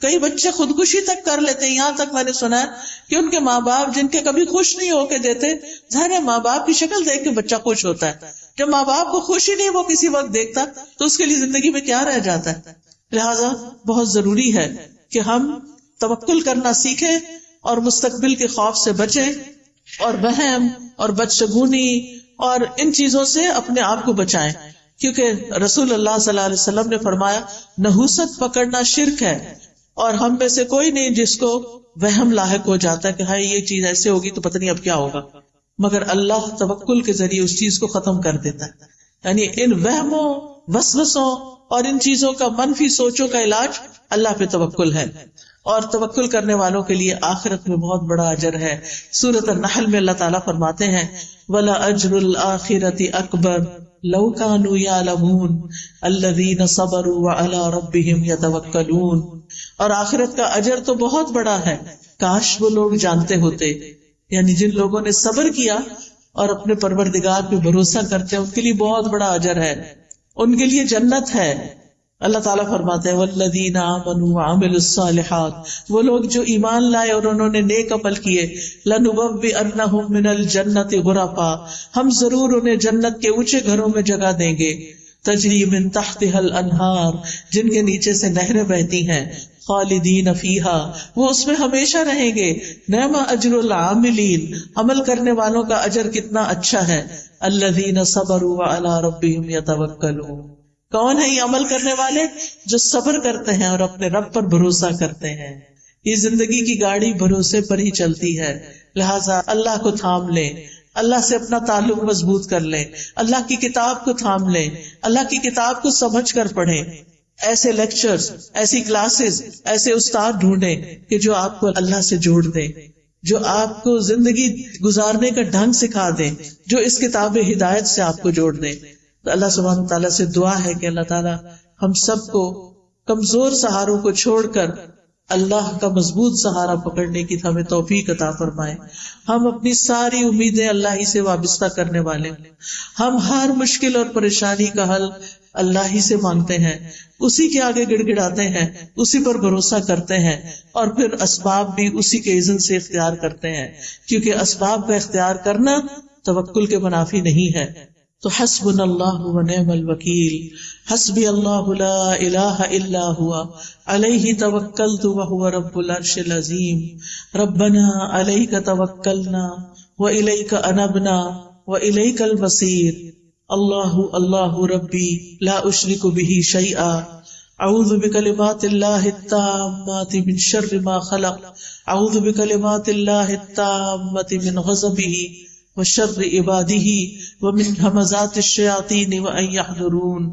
کئی بچے خودکشی تک کر لیتے ہیں. یہاں تک میں نے سنا ہے کہ ان کے ماں باپ جن کے کبھی خوش نہیں ہو کے دیتے، ظاہر ہے ماں باپ کی شکل دیکھ کے بچہ خوش ہوتا ہے. جب ماں باپ کو خوشی نہیں وہ کسی وقت دیکھتا تو اس کے لیے زندگی میں کیا رہ جاتا ہے. لہٰذا بہت ضروری ہے کہ ہم توکل کرنا سیکھیں اور مستقبل کے خوف سے بچیں، اور وہم اور بدشگونی اور ان چیزوں سے اپنے آپ کو بچائیں. کیونکہ رسول اللہ صلی اللہ علیہ وسلم نے فرمایا نحوست پکڑنا شرک ہے، اور ہم میں سے کوئی نہیں جس کو وہم لاحق ہو جاتا ہے کہ ہاں یہ چیز ایسے ہوگی تو پتہ نہیں اب کیا ہوگا، مگر اللہ توکل کے ذریعے اس چیز کو ختم کر دیتا ہے. یعنی ان وہموں، وسوسوں اور ان چیزوں کا، منفی سوچوں کا علاج اللہ پہ توکل ہے، اور توکل کرنے والوں کے لیے آخرت میں بہت بڑا اجر ہے. سورۃ النحل میں اللہ تعالیٰ فرماتے ہیں وَلَأَجْرُ الْآخِرَةِ أَكْبَرُ لَوْ كَانُوا يَعْلَمُونَ الَّذِينَ صَبَرُوا وَعَلَىٰ رَبِّهِمْ يَتَوَكَّلُونَ. اور آخرت کا اجر تو بہت بڑا ہے، کاش وہ لوگ جانتے ہوتے. یعنی جن لوگوں نے صبر کیا اور اپنے پروردگار پہ بھروسہ کرتے ہیں ان کے لیے بہت بڑا اجر ہے، ان کے لیے جنت ہے. اللہ تعالیٰ فرماتے ہیں والذین آمنوا وعملوا الصالحات، وہ لوگ جو ایمان لائے اور انہوں نے نیک عمل کیے، لنبوئنہم من الجنۃ غرفا، ہم ضرور انہیں جنت کے اونچے گھروں میں جگہ دیں گے، تجری من تحتها الانہار، جن کے نیچے سے نہریں بہتی ہیں، خالدین فیہا، وہ اس میں ہمیشہ رہیں گے. نعم اجر العاملین، عمل کرنے والوں کا اجر کتنا اچھا ہے. الذین صبروا وعلی ربہم یتوکلون، کون ہے یہ عمل کرنے والے؟ جو صبر کرتے ہیں اور اپنے رب پر بھروسہ کرتے ہیں. یہ زندگی کی گاڑی بھروسے پر ہی چلتی ہے، لہٰذا اللہ کو تھام لیں، اللہ سے اپنا تعلق مضبوط کر لیں، اللہ کی کتاب کو تھام لیں، اللہ کی کتاب کو سمجھ کر پڑھیں. ایسے لیکچرز، ایسی کلاسز، ایسے استاد ڈھونڈیں کہ جو آپ کو اللہ سے جوڑ دیں، جو آپ کو زندگی گزارنے کا ڈھنگ سکھا دیں، جو اس کتاب ہدایت سے آپ کو جوڑ دیں. تو اللہ سبحانہ تعالیٰ سے دعا ہے کہ اللہ تعالیٰ ہم سب کو کمزور سہاروں کو چھوڑ کر اللہ کا مضبوط سہارا پکڑنے کی ہمیں توفیق عطا فرمائے. ہم اپنی ساری امیدیں اللہ ہی سے وابستہ کرنے والے، ہم ہر مشکل اور پریشانی کا حل اللہ ہی سے مانگتے ہیں، اسی کے آگے گڑ گڑاتے ہیں، اسی پر بھروسہ کرتے ہیں، اور پھر اسباب بھی اسی کے اذن سے اختیار کرتے ہیں، کیونکہ اسباب کا اختیار کرنا توکل کے منافی نہیں ہے. تو حسبنا اللہ ونعم الوکیل، حسبی اللہ لا الہ الا ہوا علیہ توکلت وہو رب العرش العظیم. ربنا علیک توکلنا والیک انبنا والیک المصیر. اللہ اللہ ربی لا اشرک بہ شیئا، اعوذ بکلمات اللہ التامات من شر ما خلق، اعوذ بکلمات اللہ التامات من غضبہ وشر عباده ومن همزات الشياطين وان يحضرون.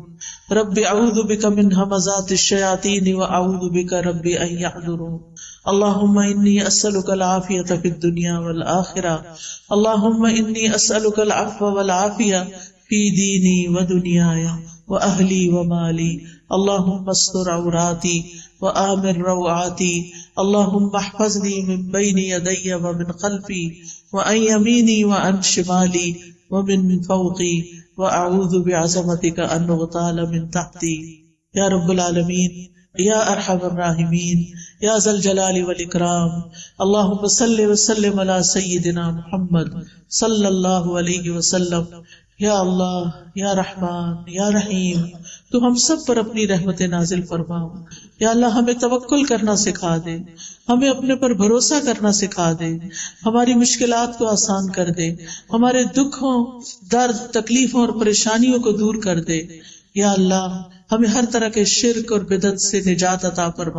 رب اعوذ بك من همزات الشياطين واعوذ بك رب ان يحضرون. اللهم اني اسالك العافيه في الدنيا والاخره، اللهم اني اسالك العفو والعافيه في ديني ودنياي واهلي ومالي. اللهم استر عوراتي وآمن روعاتي، اللهم احفظني من بين يدي ومن خلفي وعن يميني وعن شمالي ومن فوقي وأعوذ بعظمتك أن أغتال من تحتي. یا رب العالمین، یا ارحم الراحمین یا ذا الجلال والاکرام. اللہم صل وسلم علی سیدنا محمد صلی اللہ علیہ وسلم. یا اللہ یا رحمان یا رحیم، تو ہم سب پر اپنی رحمت نازل فرما. یا اللہ ہمیں توکل کرنا سکھا دے، ہمیں اپنے پر بھروسہ کرنا سکھا دے، ہماری مشکلات کو آسان کر دے، ہمارے دکھوں، درد، تکلیفوں اور پریشانیوں کو دور کر دے. یا اللہ ہمیں ہر طرح کے شرک اور بدعت سے نجات عطا فرما.